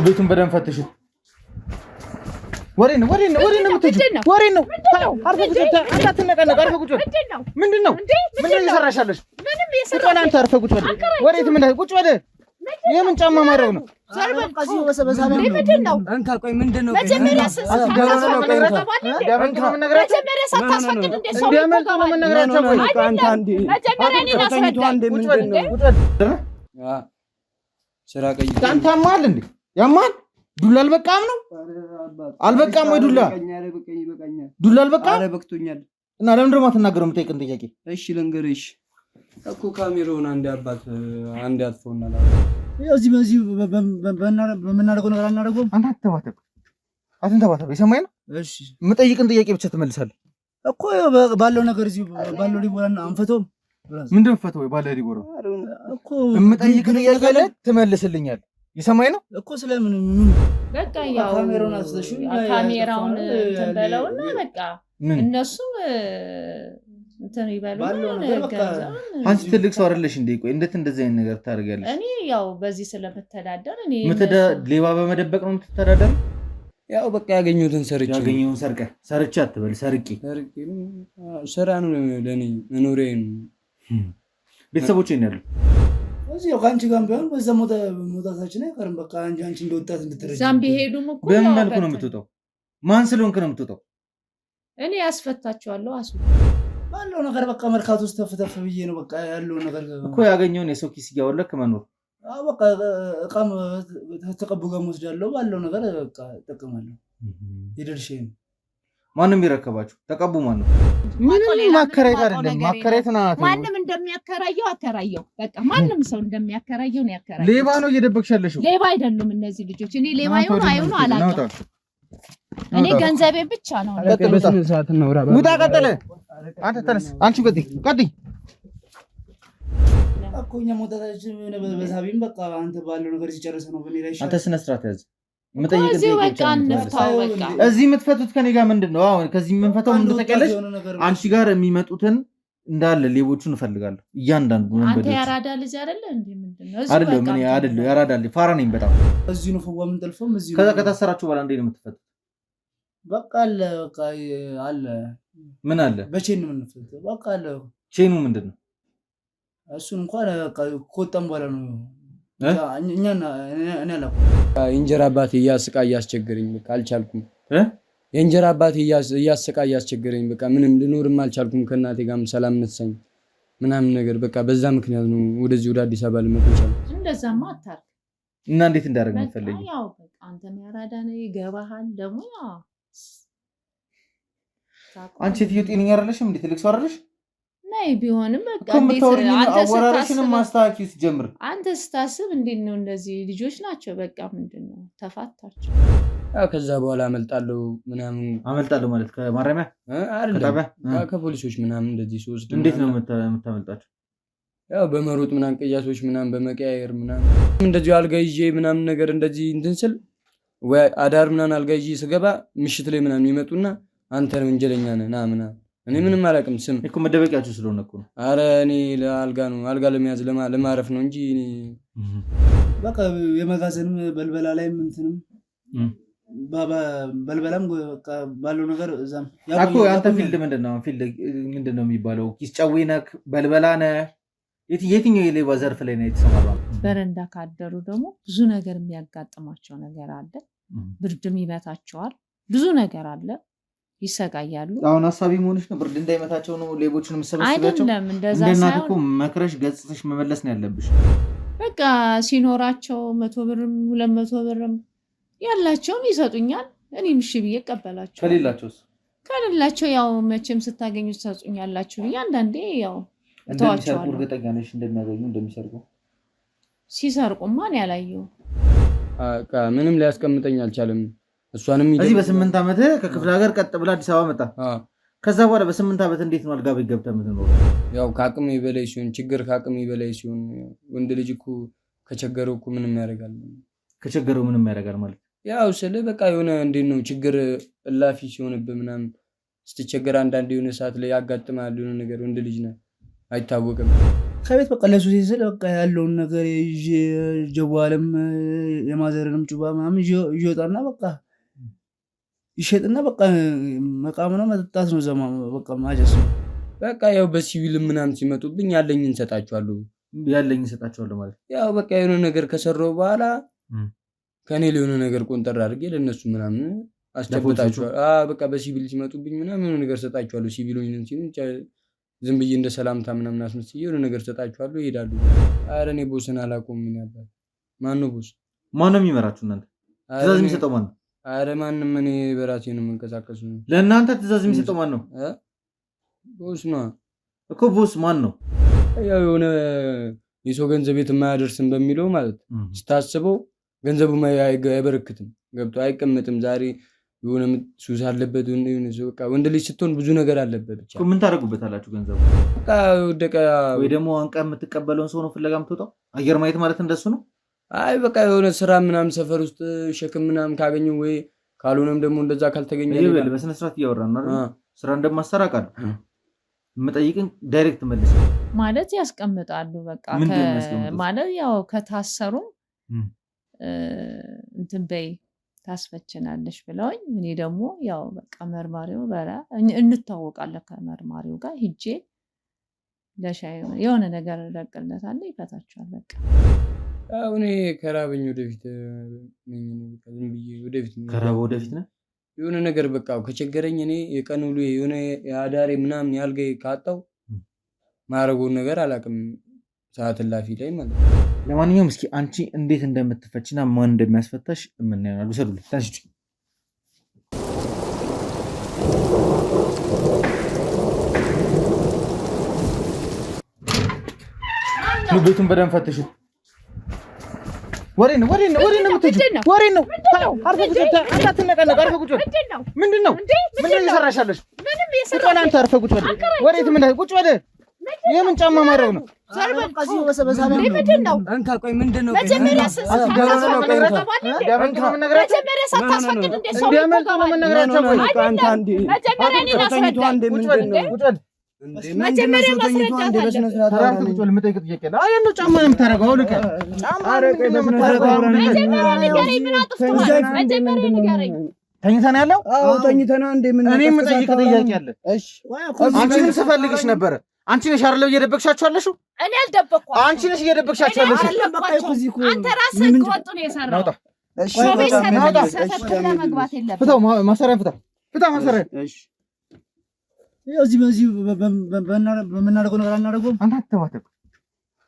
ቤቱን በደንብ ፈትሹ ወሬ ነው ወሬ ነው አርፈህ ቁጭ አታነቀነቅ አርፈህ ቁጭ ምንድነው እየሰራሻለሽ ምንም እየሰራሽ አንተ አርፈህ ቁጭ ወሬት ምን ቁጭ በል የምን ጫማ ማረው ነው ሰርበን ቀዚ ወሰበሳበ ምንድነው አንተ ቆይ ምንድነው መጀመሪያ ሳታስፈቅድ እንደ ሰው አንተ አንዴ መጀመሪያ እኔ አስረዳኝ ምንድነው ስራ ቀይ አንተ ማል እንዴ ያማል ዱላ አልበቃም ነው አልበቃም ወይ ዱላ አልበቃም አረ በቅቶኛል እና ለምን ደግሞ አትናገረው የምጠይቅን ጥያቄ እሺ ልንገርሽ እኮ ካሜራውን አንድ አባት አንድ አጥፎና እዚህ በዚህ በመናደርገው ነገር አናደርገውም አንተ አትንተባተብ የሰማኸኝ ነው እሺ የምጠይቅን ጥያቄ ብቻ ትመልሳለህ እኮ ባለው ነገር እዚህ ባለው ሊቦራና አንፈቶም ምንድን ፈተው ባለው ሊቦራ እኮ የምጠይቅን ጥያቄ ላይ ትመልስልኛለህ የሰማኸኝ ነው እኮ ስለምን በቃ ያው ካሜራውን ተንበለውና በቃ እነሱ እንትን ይባሉ አንቺ ትልቅ ሰው አይደለሽ እንዴ ቆይ እንዴት እንደዚህ አይነት ነገር ታደርጋለሽ እኔ ያው በዚህ ስለምተዳደር እኔ ሌባ በመደበቅ ነው የምትተዳደር ያው በቃ ያገኙትን ሰርቼ አትበል ሰርቂ ስራ ነው ለኔ መኖሪያ ነው ቤተሰቦቼ ነው ያሉ እዚህ ካንቺ ጋር ቢሆን በዛ ሞታታችን አይቀርም በቃ አንቺ እንደወጣት እንድትረጂ ዛምቢ ሄዱም እኮ በምን መልኩ ነው የምትወጣው ማን ስለሆንክ ነው የምትወጣው እኔ ያስፈታቸዋለሁ አሱ ባለው ነገር በቃ መርካቶ ውስጥ ተፈተፈ ብዬ ነው በቃ ያለው ነገር እኮ ያገኘውን የሰው ኪስ ያወለክ መኖር በቃ እቃም ተቀብጋ ወስጃለሁ ባለው ነገር በቃ ተጠቅማለሁ ይደርሽኝ ማንንም ይረከባችሁ ተቀቡ ማን ነው ምንም ማከራየት አይደለም ማከራየት ነው ማንንም እንደሚያከራየው አከራየው በቃ ማንንም ሰው እንደሚያከራየው ነው ያከራየው ሌባ ነው እየደበቅሻለሽው ሌባ አይደሉም እነዚህ ልጆች እኔ ሌባ አይሆኑ አላውቅም እኔ ገንዘቤ ብቻ ነው በስነ ሰዓት ነው ራባ ውጣ ቀጥለ አንተ ተነስ አንቺ ቀጥይ አኮኛ ሞታታችን በዛቢም በቃ አንተ ባለው ነገር ሲጨርሰ ነው በኔ ላይ አንተ ስነ ስርዓት ያዝ መጠየቅ እዚህ የምትፈቱት ከኔ ጋር ምንድነው አሁን ከዚህ የምንፈታው ምን ተቀለሽ አንቺ ጋር የሚመጡትን እንዳለ ሌቦቹን እፈልጋለሁ እያንዳንዱ አንተ ያራዳ ልጅ አይደለ እንዴ ምንድነው አይደለም ምን አይደለም ያራዳ ልጅ ፋራ ነኝ በጣም እዚህ ነው ፈዋ ምን ጠልፈም እዚህ ከዛ ከታሰራችሁ በኋላ እንዴ ነው የምትፈቱት በቃ አለ ምን አለ በቼን ምን የምንፈታው በቃ አለ ቼኑ ምንድነው እሱን እንኳን ከወጣም በኋላ ነው እኛ እኔ አላውቅም የእንጀራ አባቴ እያስቸገረኝ በቃ አልቻልኩም የእንጀራ አባቴ እያስቸገረኝ በቃ ምንም ልኖርም አልቻልኩም ከእናቴ ጋርም ሰላም ነሳኝ ምናምን ነገር በቃ በዛ ምክንያት ነው ወደዚህ ወደ አዲስ አበባ ልመጣ ይችላል እንደዛማ አታርክ እና እንዴት እንዳደረግ ነው ፈልጊ ያው በቃ አንተ ያራዳ ነው ይገባሃል ደግሞ ያው አንቺ ትዩጤንኛ አይደለሽም እንዴ ትልቅ ሰው አይደለሽ ናይ ቢሆንም በቃ አንተ አወራረሽንም ማስተካከል ሲጀምር አንተ ስታስብ እንዴት ነው እንደዚህ ልጆች ናቸው በቃ ምንድነው ተፋታቸው ያው ከዛ በኋላ አመልጣለሁ ማለት ከማረሚያ አይደለም ከፖሊሶች ምናምን እንደዚህ ሶስት እንዴት ነው የምታመልጣቸው ያው በመሮጥ ምናምን ቀያሶች ምናምን በመቀያየር ምናምን እንደዚህ አልጋ ይዤ ምናምን ነገር እንደዚህ እንትን ስል ወይ አዳር ምናምን አልጋ ይዤ ስገባ ምሽት ላይ ምናምን ይመጡና አንተ ነው ወንጀለኛ ነህ ና ምናምን እኔ ምንም አላውቅም ስም እኮ መደበቂያችሁ ስለሆነ እኮ አረ እኔ አልጋ ለመያዝ ለማረፍ ነው እንጂ በቃ የመጋዘንም በልበላ ላይ እንትንም በልበላም በቃ ባለው ነገር እዛም ያቆ አንተ ፊልድ ምንድነው የሚባለው ኪስ ጫዌነክ በልበላነ የትኛው የሌባ ዘርፍ ላይ ነው የተሰማራው በረንዳ ካደሩ ደግሞ ብዙ ነገር የሚያጋጥማቸው ነገር አለ ብርድም ይመታቸዋል ብዙ ነገር አለ ይሰቃያሉ አሁን ሐሳቢ መሆንሽ ነው ብርድ እንዳይመታቸው ነው ሌቦችንም ሰበስባቸው አይደለም እንደዛ ሳይሆን መክረሽ ገጽተሽ መመለስ ነው ያለብሽ በቃ ሲኖራቸው 100 ብርም 200 ብርም ያላቸውን ይሰጡኛል እኔም እሺ ብዬ እቀበላቸው ከሌላቸው ያው መቼም ስታገኙ ትሰጡኛላችሁ አንዳንዴ ያው እንደሚሰርቁ እርግጠኛ ነሽ እንደሚያገኙ እንደሚሰርቁ ሲሰርቁማ ነው ያላየው ምንም ሊያስቀምጠኝ አልቻለም እሷንም እዚህ በ8 ዓመት ከክፍለ ሀገር ቀጥ ብላ አዲስ አበባ መጣ ከዛ በኋላ በ8 ዓመት እንዴት ነው አልጋ ቤት ገብተህ የምትኖረው ያው ከአቅሜ በላይ ሲሆን ችግር ከአቅሜ በላይ ሲሆን ወንድ ልጅ እኮ ከቸገረው እኮ ምንም ያደርጋል ማለት ያው ስለ በቃ የሆነ እንዴት ነው ችግር እላፊ ሲሆንብህ ምናምን ስትቸገር አንዳንድ የሆነ ሰዓት ላይ ያጋጥማል የሆነ ነገር ወንድ ልጅ ነው አይታወቅም ከቤት በቃ ለሱ ሲል በቃ ያለውን ነገር ይዤ ጀዋልም የማዘርንም ጩባ ምናምን ይወጣና በቃ ይሸጥና በቃ መቃም ነው መጠጣት ነው ዘማ በቃ ማጀስ በቃ ያው በሲቪል ምናምን ሲመጡብኝ ያለኝን ሰጣቸዋለሁ ማለት ያው በቃ የሆነ ነገር ከሰራው በኋላ ከኔ ሊሆነ ነገር ቆንጠር አድርጌ ለነሱ ምናምን አስጨብጣቸዋለሁ። በቃ በሲቪል ሲመጡብኝ ምናምን የሆነ ነገር ሰጣቸዋለሁ። ሲቪሉኝን ሲሉ ዝም ብዬ እንደ ሰላምታ ምናምን አስመስዬ የሆነ ነገር ሰጣቸዋለሁ፣ ይሄዳሉ። ኧረ እኔ ቦስን አላውቀውም። ምን ያባል ማን ነው ቦስ? ማን ነው የሚመራችሁ እናንተ? ትእዛዝ የሚሰጠው ማን ነው? ኧረ ማንም፣ እኔ በራሴ ነው የምንቀሳቀሱ። ለእናንተ ትእዛዝ የሚሰጠው ማን ነው? ቦስ ነው እኮ። ቦስ ማን ነው? ያው የሆነ የሰው ገንዘብ ቤት የማያደርስም በሚለው ማለት ስታስበው ገንዘቡ አይበረክትም፣ ገብቶ አይቀመጥም። ዛሬ የሆነ ሱስ አለበት በቃ ወንድ ልጅ ስትሆን ብዙ ነገር አለበት። ብቻ ምን ታደርጉበታላችሁ ገንዘቡ? በቃ ወደቀ ወይ ደግሞ አንቀ የምትቀበለውን ሰው ነው ፍለጋ የምትወጣው? አየር ማየት ማለት እንደሱ ነው? አይ በቃ የሆነ ስራ ምናምን ሰፈር ውስጥ ሸክም ምናምን ካገኘ ወይ ካልሆነም ደግሞ እንደዛ ካልተገኘ ይበል። በስነ ስርዓት እያወራን ነው አይደል? ስራ እንደማሰራ ቃል የምጠይቅን ዳይሬክት መልስ ማለት ያስቀምጣሉ። በቃ ማለት ያው ከታሰሩ እንትን በይ ታስፈችናለሽ ብለውኝ እኔ ደግሞ ያው በቃ መርማሪው እንታወቃለን ከመርማሪው ጋር ሂጄ ለሻይ የሆነ ነገር እለቅለታለሁ፣ ይፈታቸዋል። በቃ አሁን ከራበኝ ወደፊት ወደፊት ነው የሆነ ነገር በቃ ከቸገረኝ እኔ የቀን ውሎ የሆነ የአዳሬ ምናምን ያልገኝ ካጣው ማረጎን ነገር አላውቅም፣ ሰዓት ላፊ ላይ ማለት ነው። ለማንኛውም እስኪ አንቺ እንዴት እንደምትፈችና ማን እንደሚያስፈታሽ የምናየው ሰዱልኝ። ታንቺ ቤቱን በደንብ ፈትሹ። ወሬ ነው የምትሄጂው? ወሬ ነው። አርፈህ ቁጭ በል። አታትነቀነቅ። አርፈህ ቁጭ በል። ምንድን ነው እየሰራሽ ያለሽ? ቁጭ በል አንተ። አርፈህ ቁጭ በል። ወዴት ምን ቁጭ በል። የምን ጫማ ማረው ነው? ተኝተን ያለው ተኝተና እኔ የምጠይቅ ጥያቄ አለ። አንቺንም ስፈልግሽ ነበረ። አንቺ ነሽ አይደል እየደበቅሻቸው ያለሽው? እኔ አልደበቅኩም። አንቺ ነሽ እየደበቅሻቸው ያለሽው። አንተ ራስህ ወጡ ነው የሰራው። እሺ ፍታው፣ ማሰሪያ ፍታ ማሰሪያ። እሺ በዚህ በምናደርገው ነገር አናደርገውም። አንተ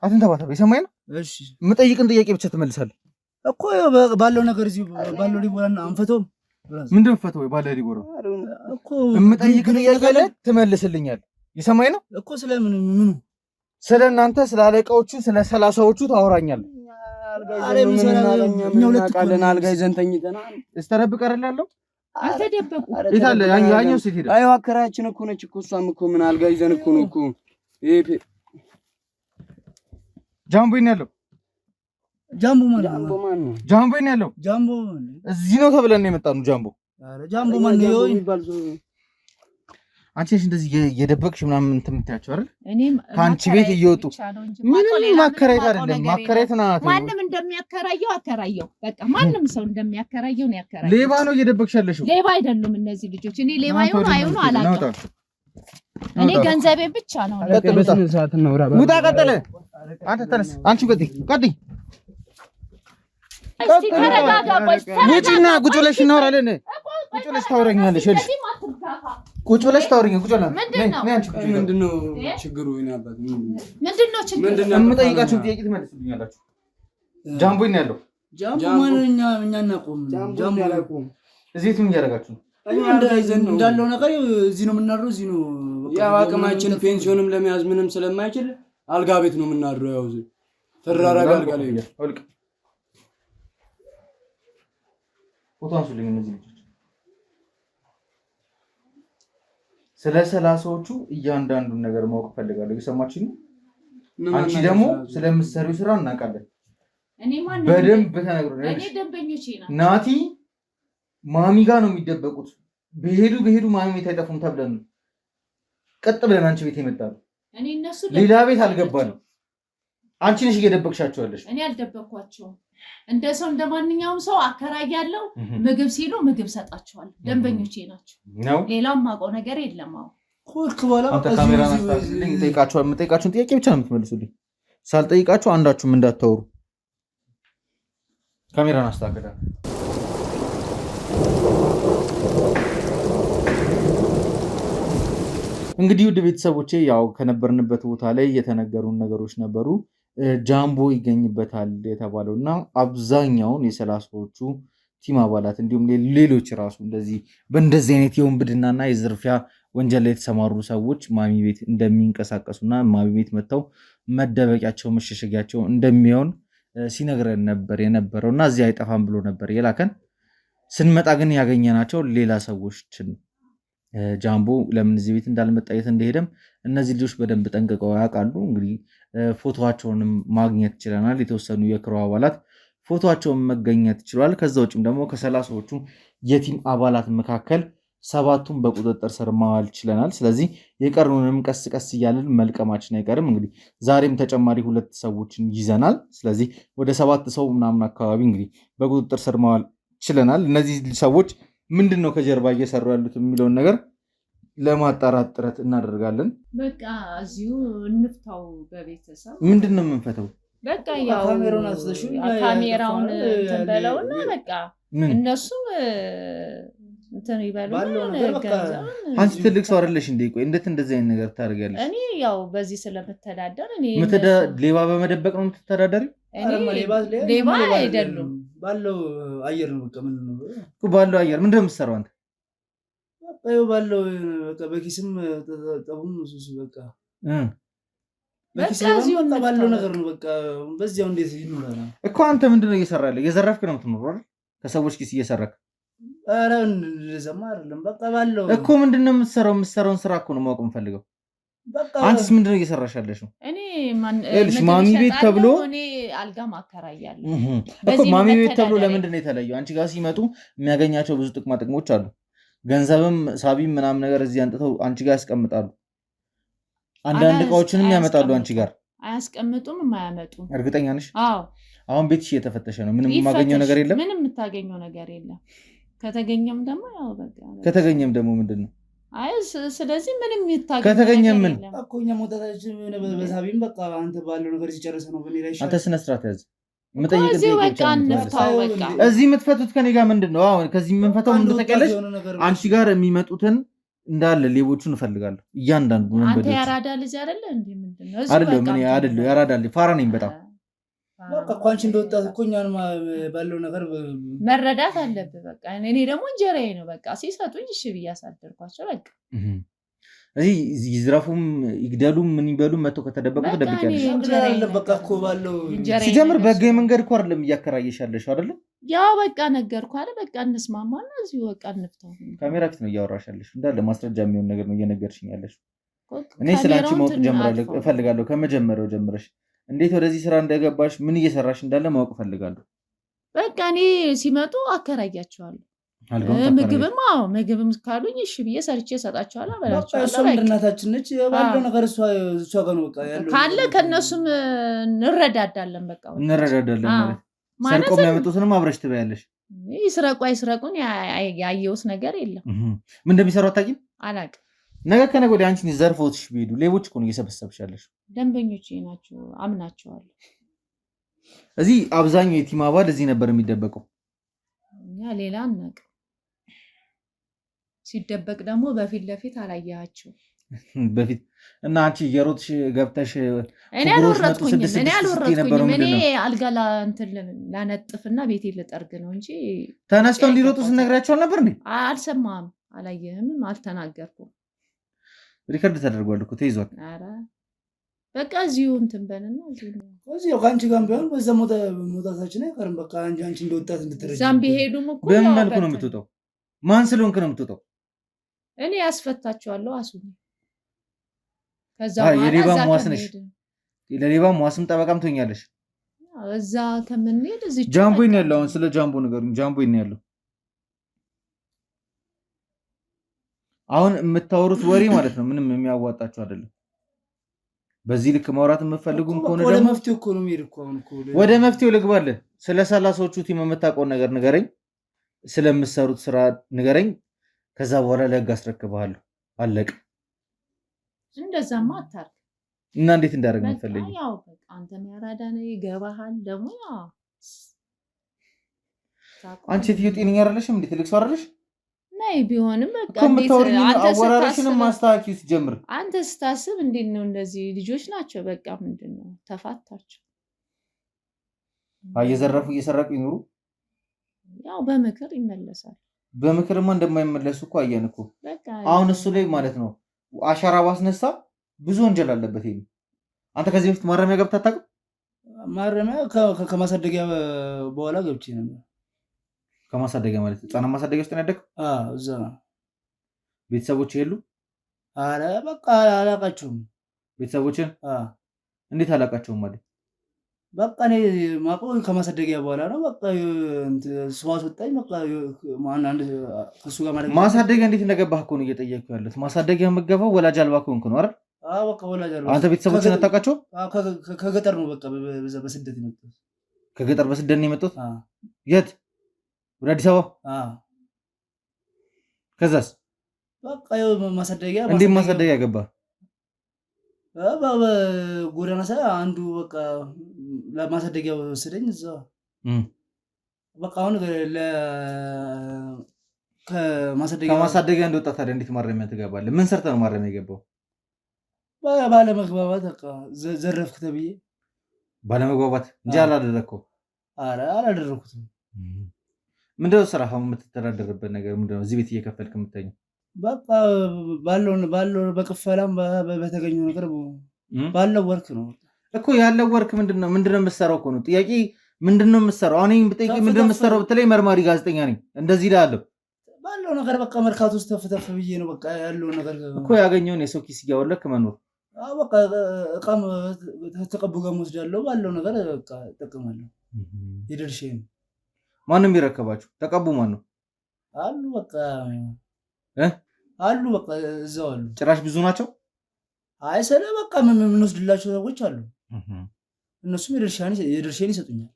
አትንተባተብ። የሰማኸኝ ነው? እሺ የምጠይቅን ጥያቄ ብቻ ትመልሳለህ እኮ። ባለው ነገር እዚህ ባለው ሊቦራና አንፈተውም። ምንድን ፈተው ባለው ሊቦራ እኮ የምጠይቅን ጥያቄ አለ ትመልስልኛለህ። የሰማኸኝ ነው እኮ። ስለምን ምኑ? ስለ እናንተ ስለ አለቃዎቹ ስለ 30ዎቹ ታወራኛለህ። አልጋ ይዘን ተኝተናል። እስተረብቅ አይደል ያለው? አልተደበቁ። የት አለ ያኛው? ሴት ሄደ። አይ አከራችን እኮ ነች እኮ። እሷም እኮ ምን አልጋ ይዘን እኮ ነው እኮ። ይሄ ጃምቦ ነው ያለው። ጃምቦ ማን ነው? ጃምቦ ነው ያለው። ጃምቦ እዚህ ነው ተብለን ነው የመጣነው። ጃምቦ ጃምቦ ማን ነው? አንቺ ነሽ እንደዚህ የደበቅሽ ምናምን እንትን የምትያቸው አይደል? ከአንቺ ቤት እየወጡ ምንም ማከራየት አይደለም። ማከራየት ነው። ማንም እንደሚያከራየው አከራየው። በቃ ማንም ሰው እንደሚያከራየው ነው ያከራየው። ሌባ ነው እየደበቅሽ ያለሽው። ሌባ አይደሉም እነዚህ ልጆች። እኔ ሌባ ይሁን አይሁን አላውቅም። እኔ ገንዘቤ ብቻ ነው። ውጣ። ቀጥለ። አንተ ተነስ። አንቺ ቀጥይ። ውጪና ቁጭ ብለሽ እናወራለን። ቁጭ ብለሽ ታወራኛለሽ። ቁጭ ብለሽ ታወሪኝ። ቁጭ ብለሽ ምንድነው ችግሩ? ምንድነው ችግሩ? የምጠይቃችሁ ጥያቄ ትመልሱልኛላችሁ። ጃምቦ ነው ያለው። ጃምቦ ማንኛ እኛ እናቆም። ጃምቦ ያላቆም። እዚህ ምን እያደረጋችሁ ነው? እንዳለው ነገር እዚህ ነው የምናድረው። እዚህ ነው ያው አቅማችን ፔንሲዮንም ለመያዝ ምንም ስለማይችል አልጋ ቤት ነው የምናድረው። ያው እዚህ ተራራጋ አልጋ ላይ አውልቅ። ፎቶ አንሱልኝ። እነዚህ ልጆች ስለ 30ዎቹ እያንዳንዱን ነገር ማወቅ ፈልጋለሁ። እየሰማችኝ ነው? አንቺ ደግሞ ስለምትሰሪው ስራ እናውቃለን። በደንብ ተነግሮናል። ናቲ ማሚ ጋር ነው የሚደበቁት። በሄዱ ማሚ ቤት አይጠፉም ተብለን ነው ቀጥ ብለን አንቺ ቤት የመጣነው። ሌላ ቤት አልገባንም። አንቺ ነሽ እየደበቅሻቸው ያለሽ። እኔ አልደበቅኳቸውም። እንደ ሰው እንደማንኛውም ሰው አከራያለሁ። ምግብ ሲሉ ምግብ ሰጣቸዋለሁ። ደንበኞቼ ናቸው። ሌላው ማውቀው ነገር የለም። አንተ ካሜራ አስተካክልልኝ። የምጠይቃችሁን ጥያቄ ብቻ ነው የምትመልሱልኝ። ሳልጠይቃችሁ አንዳችሁም እንዳታወሩ። ካሜራን አስተካክላለሁ። እንግዲህ ውድ ቤተሰቦቼ ያው ከነበርንበት ቦታ ላይ የተነገሩን ነገሮች ነበሩ። ጃምቦ ይገኝበታል የተባለው እና አብዛኛውን የሰላሳዎቹ ቲም አባላት እንዲሁም ሌሎች ራሱ እንደዚህ በእንደዚህ አይነት የወንብድናና የዝርፊያ ወንጀል ላይ የተሰማሩ ሰዎች ማሚ ቤት እንደሚንቀሳቀሱና ማሚ ቤት መጥተው መደበቂያቸው መሸሸጊያቸው እንደሚሆን ሲነግረን ነበር የነበረው እና እዚህ አይጠፋም ብሎ ነበር የላከን። ስንመጣ ግን ያገኘናቸው ሌላ ሰዎችን ጃምቦ ለምን እዚህ ቤት እንዳልመጣ የት እንደሄደም እነዚህ ልጆች በደንብ ጠንቅቀው ያውቃሉ። እንግዲህ ፎቶዋቸውንም ማግኘት ችለናል። የተወሰኑ የክሮ አባላት ፎቶዋቸውን መገኘት ችሏል። ከዛ ውጭም ደግሞ ከሰላሳዎቹ የቲም አባላት መካከል 7ቱን በቁጥጥር ስር ማዋል ችለናል። ስለዚህ የቀሩንም ቀስ ቀስ እያልን መልቀማችን አይቀርም። እንግዲህ ዛሬም ተጨማሪ 2 ሰዎችን ይዘናል። ስለዚህ ወደ 7 ሰው ምናምን አካባቢ እንግዲህ በቁጥጥር ስር ማዋል ችለናል። እነዚህ ሰዎች ምንድን ነው ከጀርባ እየሰሩ ያሉት የሚለውን ነገር ለማጣራት ጥረት እናደርጋለን። በቃ እዚሁ እንፍታው። በቤተሰብ ምንድን ነው የምንፈተው? በቃ ያው ካሜራውን እንትን በለውና በቃ እነሱም እንትን ይበሉ። አንቺ ትልቅ ሰው አይደለሽ እንዴ? ቆይ እንዴት እንደዚህ አይነት ነገር ታደርጊያለሽ? እኔ ያው በዚህ ስለምተዳደር እኔ ሌባ በመደበቅ ነው የምትተዳደሪ? ሌባ አይደሉም። ባለው አየር ነው በቃ ምን ነው ባለው አየር ምንድን ነው የምትሰራው አንተ? በቃ ባለው በቃ በኪስም ጠቡም ሱስ በቃ በኪስም ባለው ነገር ነው በቃ በዚያው እንዴት ይኖራል እኮ። አንተ ምንድነው እየሰራ ያለው? እየዘረፍክ ነው የምትኖረው አይደል? ከሰዎች ኪስ እየሰረክ። ኧረ እንደዚያማ አይደለም በቃ ባለው እኮ ምንድነው የምትሰራው? የምትሰራውን ስራ እኮ ነው ማወቅ የምፈልገው። አንቺስ ምንድነው እየሰራሽ ያለሽው? እኔ ማሚ ቤት ተብሎ እኔ አልጋ ማከራያለሁ እኮ። ማሚ ቤት ተብሎ ለምንድን ነው የተለየው? አንቺ ጋር ሲመጡ የሚያገኛቸው ብዙ ጥቅማ ጥቅሞች አሉ። ገንዘብም ሳቢም ምናምን ነገር እዚህ አንጥተው አንቺ ጋር ያስቀምጣሉ። አንዳንድ እቃዎችንም ያመጣሉ አንቺ ጋር። አያስቀምጡም? የማያመጡም። እርግጠኛ ነሽ? አዎ። አሁን ቤትሽ እየተፈተሸ ነው። ምንም የማገኘው ነገር የለም። ምንም የምታገኘው ነገር የለም። ከተገኘም ደግሞ ያው በቃ ከተገኘም ደግሞ ምንድን ነው? አይ ስለዚህ ምንም ይታገኝ ከተገኘ ምን እኮ እኛ ሞታታችን በሳቢም በቃ አንተ ባለው ነገር ሲጨርሰ ነው በኔ ላይ አንተ ስነ ስርዓት ያዝ። የምጠይቅ እዚህ የምትፈቱት ከኔ ጋር ምንድን ነው? አሁን ከዚህ የምንፈታው ምን ተቀለሽ? አንቺ ጋር የሚመጡትን እንዳለ ሌቦቹን እፈልጋለሁ። እያንዳንዱ አንተ ያራዳ ልጅ አይደለ እንዴ? ምንድነው? አይደለም እኔ አይደለም ያራዳ ልጅ ፋራ ነኝ በጣም በቃ እኮ አንቺ እንደወጣት እኮ እኛን ባለው ነገር መረዳት አለብህ። በቃ እኔ ደግሞ እንጀራዬ ነው። በቃ ሲሰጡኝ እሺ ብዬ አሳደርኳቸው። በቃ እዚህ ይዝረፉም ይግደሉም ምን ይበሉም መጥተው ከተደበቁ ተደብቂያለሽ። በቃ እኮ ባለው ሲጀምር በህጋዊ መንገድ እኮ አይደለም እያከራየሽ ያለሽ አይደለም። ያው በቃ ነገርኩህ አይደል? በቃ እንስማማና እዚሁ በቃ እንፍታው። ካሜራ ፊት ነው እያወራሽ ያለሽ። እንዳለ ማስረጃ የሚሆን ነገር ነው እየነገርሽኝ ያለሽ። እኔ ስላንቺ ማወቅ እፈልጋለሁ ከመጀመሪያው ጀምረሽ እንዴት ወደዚህ ስራ እንደገባሽ ምን እየሰራሽ እንዳለ ማወቅ እፈልጋለሁ። በቃ እኔ ሲመጡ አከራያቸዋለሁ። ምግብም ካሉኝ እሺ ብዬ ሰርቼ እሰጣቸዋለሁ። እሷም እናታችን ነች። ባለው ነገር እሷ ጋር ነው በቃ ያለው ካለ ከእነሱም እንረዳዳለን። በቃ እንረዳዳለን ማለት ሰርቆ የሚያመጡትንም አብረሽ ትበያለሽ። ይስረቁ አይስረቁን ያየሁት ነገር የለም። ምን እንደሚሰሩ አታውቂም? አላውቅም። ነገ ከነገ ወዲያ አንቺን ዘርፈውትሽ ቢሄዱ ሌቦች እኮ ነው እየሰበሰብሻለሽ። ደንበኞቼ ናቸው፣ አምናቸዋለሁ። እዚህ አብዛኛው የቲም አባል እዚህ ነበር የሚደበቀው። እኛ ሌላ አናውቅም። ሲደበቅ ደግሞ በፊት ለፊት አላየሃቸው በፊት እና አንቺ እየሮጥሽ ገብተሽ እኔ አልወረድኩኝም። እኔ አልጋ ላነጥፍና ቤቴ ልጠርግ ነው እንጂ ተነስተው እንዲሮጡ ስነግራቸው አልነበር እንዴ? አልሰማህም? አላየህም? አልተናገርኩም። ሪከርድ ተደርጓል እኮ ተይዟል። ኧረ በቃ እዚሁ እንትን በልና እዚሁ ከአንቺ ጋር ቢሆን በዛ ሞታታችን አይቀርም። በቃ አንቺ እንደወጣት እንድትረጂ እዛም ቢሄዱም እኮ በምን መልኩ ነው የምትወጣው? ማን ስለሆንክ ነው የምትወጣው? እኔ ያስፈታቸዋለሁ። አሱኝ ከዛ የሌባ ሟስ ነሽ። ለሌባ ሟስም ጠበቃም ትሆኛለሽ። እዛ ከምንሄድ እዚህ ጃምቦ ነው ያለው። አሁን ስለ ጃምቦ ንገሩኝ። ጃምቦ ነው ያለው። አሁን የምታወሩት ወሬ ማለት ነው ምንም የሚያዋጣቸው አይደለም። በዚህ ልክ ማውራት የምትፈልጉም ከሆነ ደግሞ ወደ መፍትሄው እኮ ነው የሚሄድ እኮ አሁን እኮ ወደ መፍትሄው ልግባለህ። ስለ 30ዎቹ ቲም የምታውቀውን ነገር ንገረኝ፣ ስለምትሰሩት ስራ ንገረኝ። ከዛ በኋላ ለህግ አስረክብሃለሁ። አለቀ። እንደዛማ አታርግ እና እንዴት እንዳደረግ የምትፈልጊ? ያው በቃ አንተ ያራዳ ነው ይገባሃል። ደግሞ ያው አንቺ ትዩ ጤነኛ አይደለሽም እንዴ? ትልቅ ሰው አይደለሽ? ናይ ቢሆንም በቃ አንተ አወራረሽንም ማስተካከል ሲጀምር አንተ ስታስብ እንዴት ነው እንደዚህ ልጆች ናቸው። በቃ ምንድነው ተፋታቸው። እየዘረፉ እየሰረቁ ይኑሩ። ያው በምክር ይመለሳል። በምክርማ እንደማይመለሱ እኮ አየን እኮ። አሁን እሱ ላይ ማለት ነው አሻራ ባስነሳ ብዙ ወንጀል አለበት። ይሄ አንተ ከዚህ በፊት ማረሚያ ገብተህ አታውቅም? ማረሚያ ከማሳደጊያ በኋላ ገብቼ ነበር። ከማሳደጊያ ማለት ህፃናት ማሳደጊያ ውስጥ ነው ያደግከው? እዛ ነው። ቤተሰቦች የሉ? አረ በቃ አላውቃቸውም። ቤተሰቦችን እንዴት አላውቃቸውም ማለት? በቃ እኔ ማውቀው ከማሳደጊያ በኋላ ነው። በቃ ሰው አስወጣኝ። በቃ አንድ ከሱ ጋር ማለት ማሳደጊያ እንዴት እንደገባህ እኮ ነው እየጠየቅኩ ያለሁት። ማሳደጊያ የምትገባው ወላጅ አልባ ከሆንክ ነው አይደል? በቃ ወላጅ አልባ። አንተ ቤተሰቦችን አታውቃቸውም? ከገጠር ነው በቃ በስደት የመጡት። ከገጠር በስደት ነው የመጡት? የት? ወደ አዲስ አበባ? ከዛስ? በቃ ማሳደጊያ እንዴት ማሳደጊያ ገባህ? ጎዳና ሳይ አንዱ በቃ ለማሳደጊያ ወሰደኝ። እዛ በቃ አሁን ከማሳደጊያ እንደወጣ ታዲያ እንዴት ማረሚያ ትገባለህ? ምን ሰርተህ ነው ማረሚያ የገባው? ባለመግባባት በቃ ዘረፍክ ተብዬ። ባለመግባባት እንጂ አላደረግከውም? ኧረ አላደረኩትም። ምንድነው ስራ? አሁን የምትተዳደርበት ነገር ምንድነው? እዚህ ቤት እየከፈልክ የምትተኛው? በቃ ባለው በቅፈላም በተገኘው ነገር ባለው ወርክ ነው እኮ ያለው ወርክ ምንድነው የምትሰራው እኮ ነው ጥያቄ። ምንድነው የምትሰራው? አሁን ብጠይቅ ምንድነው የምትሰራው ብትለኝ መርማሪ ጋዜጠኛ ነኝ እንደዚህ እላለሁ። ባለው ነገር በቃ መርካቶ ውስጥ ተፍተፍ ብዬ ነው በቃ ያለው ነገር እኮ ያገኘውን የሰው ኪስ እያወለክ መኖር። በቃ እቃም ተቀብሎም ወስዳለሁ። ባለው ነገር በቃ እጠቀማለሁ። የድርሻዬን ማንም ይረከባችሁ? ተቀቡ ማን ነው? አሉ በቃ አሉ በቃ እዛው አሉ። ጭራሽ ብዙ ናቸው። አይ ስለ በቃ የምንወስድላቸው ሰዎች አሉ። እነሱም የድርሻዬን ይሰጡኛል።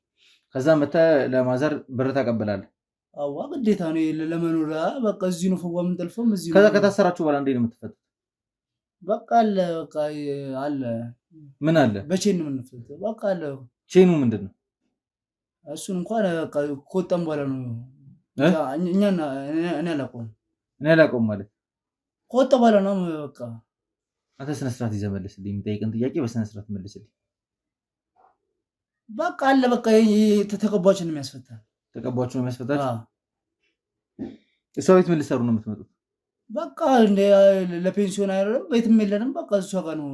ከዛ መተህ ለማዘር ብር ታቀበላለህ? አዋ ግዴታ ነው ለመኖሪያ። በቃ እዚህ ነው ፈዋ የምንጠልፈው እዚህ ነው። ከዛ ከታሰራችሁ በኋላ እንዴት ነው የምትፈቱት? በቃ አለ በቃ አለ። ምን አለ? በቼን ነው የምንፈታው። በቃ አለ። ቼኑ ምንድን ነው? እሱን እንኳን በቃ ከወጣን በኋላ ነው እኔ አላውቀውም። እኔ አላውቀውም ማለት ከወጣ በኋላ ነው በቃ። አንተ ስነ ስርዓት ይዘህ መልስልኝ። የምጠይቅን ጥያቄ በስነ ስርዓት መልስልኝ። በቃ አለ በቃ ተቀባዮችን ነው የሚያስፈታ። ተቀባዮችን ነው የሚያስፈታች? እሷ ቤት ምን ልትሰሩ ነው የምትመጡት? በቃ እንደ ለፔንሲዮን አይደለም ቤትም የለንም። በቃ እሷ ጋር ነው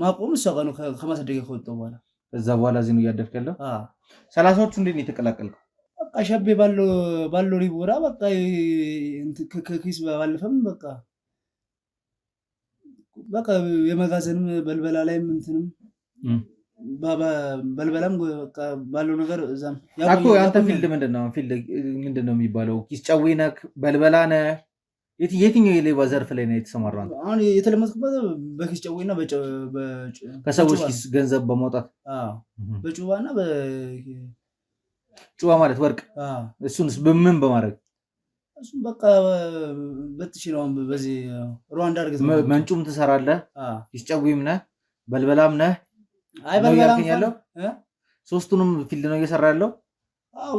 ማቆም። እሷ ጋር ነው ከማሳደጊያ ከወጣሁ በኋላ። ከዛ በኋላ እዚህ ነው እያደርክ ያለው? 30ዎቹ እንዴት ነው የተቀላቀልከው? በቃ ሸቤ ባለው ሪቦራ በቃ ከኪስ ባለፈም በቃ የመጋዘንም በልበላ ላይም እንትንም በልበላም በቃ ባለው ነገር እዛም ያቆ ያንተ ፊልድ ምንድነው? ፊልድ ምንድነው የሚባለው? ኪስ ጨዌ ነህ? በልበላ ነህ? የትኛው የሌባ ዘርፍ ላይ ነው የተሰማራው? አሁን የተለመድኩበት በኪስ ጨዌና ከሰዎች ኪስ ገንዘብ በማውጣት በጩባና ጩባ ማለት ወርቅ። እሱንስ በምን በማድረግ? እሱን በቃ በትሽ ነው። በዚህ ሩዋንዳ አድርገህ መንጩም ትሰራለህ? ኪስ ጨዌም ነህ? በልበላም ነህ? አይ በልበላም ያለው ሶስቱንም ፊልድ ነው እየሰራ ያለው?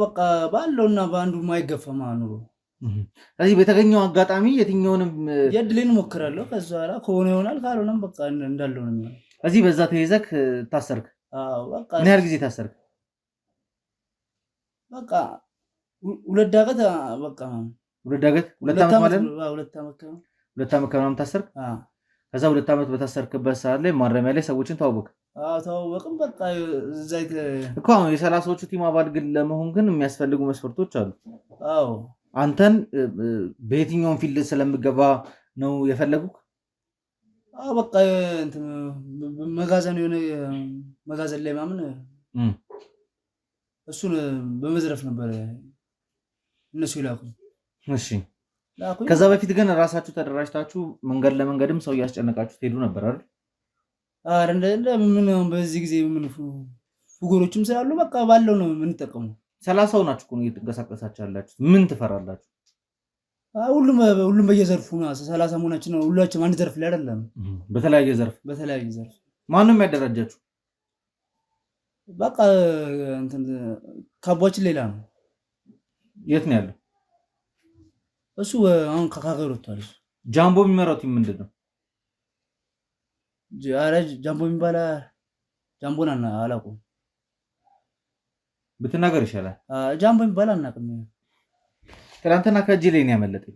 በቃ ባለውና በአንዱ ማይገፋማ ኑሮ። ስለዚህ በተገኘው አጋጣሚ የትኛውንም የድሌን ሞክራለሁ። ከዛ በኋላ ከሆነ ይሆናል፣ ካልሆነም በቃ እንዳለው ነው የሚሆነው። እዚህ በዛ ተይዘህ ታሰርክ? በቃ ምን ያህል ጊዜ ታሰርክ? በቃ ሁለት ዳገት በቃ ሁለት ዓመት ማለት ነው። ሁለት ዓመት ከምናምን ታሰርክ? ከዛ 2 ዓመት በታሰርክበት ሰዓት ላይ ማረሚያ ላይ ሰዎችን ተዋወቅ? ተዋወቅም። በቃ እዛ እኮ አሁን የ30ዎቹ ቲም አባል ግን ለመሆን ግን የሚያስፈልጉ መስፈርቶች አሉ። አንተን በየትኛውም ፊልድ ስለምገባ ነው የፈለጉክ? በቃ መጋዘን የሆነ መጋዘን ላይ ማምን እሱን በመዝረፍ ነበር እነሱ ይላኩ። እሺ ከዛ በፊት ግን ራሳችሁ ተደራጅታችሁ መንገድ ለመንገድም ሰው እያስጨነቃችሁ ትሄዱ ነበር አይደል? አረ እንደ ምን በዚህ ጊዜ ምን ፉጎሮችም ስላሉ በቃ ባለው ነው የምንጠቀመው። 30 ሆናችሁ ነው እየተንቀሳቀሳችሁ ያላችሁ። ምን ትፈራላችሁ? ሁሉም በየዘርፉ ነው። 30 መሆናችን ነው። ሁላችንም አንድ ዘርፍ ላይ አይደለም። በተለያየ ዘርፍ ማንም ያደራጃችሁ? በቃ እንትን ካባችን ሌላ ነው። የት ነው ያለው? እሱ አሁን ከሀገር ወጥቷል። ጃምቦ የሚመራው ቲም ምንድን ነው? ኧረ ጃምቦ የሚባል ጃምቦን አላውቅም። ብትናገር ይሻላል። ጃምቦ የሚባል አናውቅም። ትናንትና ከእጅ ላይ ነው ያመለጠኝ።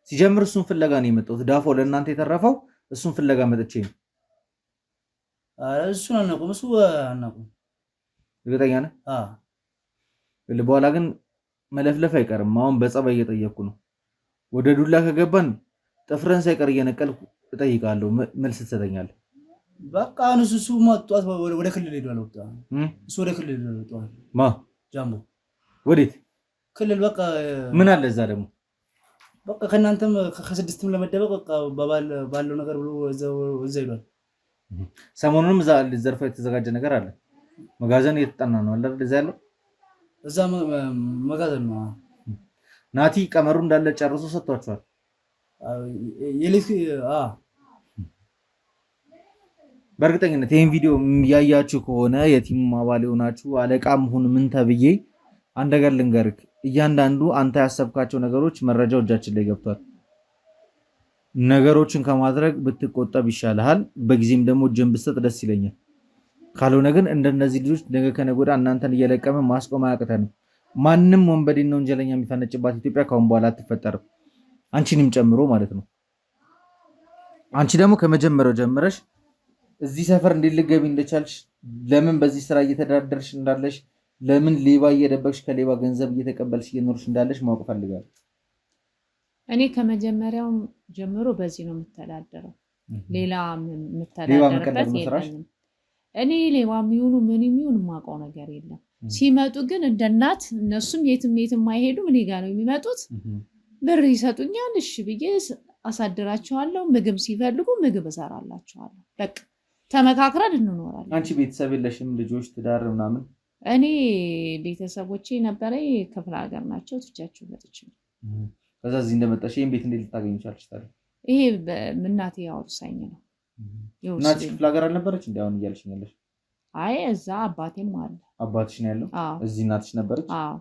ሲጀምር እሱን ፍለጋ ነው የመጣሁት። ዳፎ ለእናንተ የተረፈው እሱን ፍለጋ መጥቼ ነው። እሱን አናውቅም። እሱ አናውቅም። እርግጠኛ ነህ? በኋላ ግን መለፍለፍ አይቀርም። አሁን በጸባይ እየጠየቅኩ ነው። ወደ ዱላ ከገባን ጥፍረን ሳይቀር እየነቀልኩ እጠይቃለሁ። መልስ ትሰጠኛለህ። በቃ እሱ መጥቷት ወደ ክልል ሄዷል። እሱ ወደ ክልል ሄዷል። ጃምቦ ወዴት ክልል? በቃ ምን አለ እዛ ደግሞ? በቃ ከእናንተም ከስድስትም ለመደበቅ በቃ ባለው ነገር ብሎ እዛ ሄዷል። ሰሞኑንም እዛ ሊዘርፋ የተዘጋጀ ነገር አለ። መጋዘን እየተጠና ነው አለ እዛ ያለው። እዛ መጋዘን ነው። ናቲ ቀመሩ እንዳለ ጨርሶ ሰጥቷቸዋል። በእርግጠኝነት ይህን ቪዲዮ ያያችሁ ከሆነ የቲሙ አባል የሆናችሁ አለቃም ሁን ምን ተብዬ አንድ ነገር ልንገርክ። እያንዳንዱ አንተ ያሰብካቸው ነገሮች መረጃው እጃችን ላይ ገብቷል። ነገሮችን ከማድረግ ብትቆጠብ ይሻልሃል። በጊዜም ደግሞ እጅን ብትሰጥ ደስ ይለኛል። ካልሆነ ግን እንደነዚህ ልጆች ነገ ከነገ ወዲያ እናንተን እየለቀመ ማስቆም አያቅተንም። ማንም ወንበዴና ወንጀለኛ የሚፈነጭባት ኢትዮጵያ ካሁን በኋላ አትፈጠርም። አንቺንም ጨምሮ ማለት ነው። አንቺ ደግሞ ከመጀመሪያው ጀምረሽ እዚህ ሰፈር እንዴት ልትገቢ እንደቻልሽ፣ ለምን በዚህ ስራ እየተዳደርሽ እንዳለሽ፣ ለምን ሌባ እየደበቅሽ ከሌባ ገንዘብ እየተቀበልሽ እየኖርሽ እንዳለሽ ማወቅ ፈልጋለሁ። እኔ ከመጀመሪያው ጀምሮ በዚህ ነው የምተዳደረው። ሌላ የምተዳደርበት የለኝም። እኔ ሌባ የሚሆኑ ምን የሚሆን የማውቀው ነገር የለም። ሲመጡ ግን እንደ እናት እነሱም የትም አይሄዱም። እኔ ጋር ነው የሚመጡት። ብር ይሰጡኛል። እሺ ብዬ አሳድራቸዋለሁ። ምግብ ሲፈልጉ ምግብ እሰራላቸዋለሁ። በቃ ተመካክረን እንኖራለን። አንቺ ቤተሰብ የለሽም? ልጆች፣ ትዳር ምናምን? እኔ ቤተሰቦቼ ነበረ ክፍለ ሀገር ናቸው። ትቻቸው መጥቼ ከዛ እዚህ እንደመጣሽ ይሄን ቤት እንዴት ልታገኙ ቻልሽ ታዲያ? ይሄ እናቴ ያወርሳኝ ነው። እናትሽ ክፍለ ሀገር አልነበረች እንዴ አሁን እያልሽኝ ያለሽ? አይ እዛ አባቴም አለ። አባትሽ ነው ያለው? እዚህ እናትሽ ነበረች? አዎ።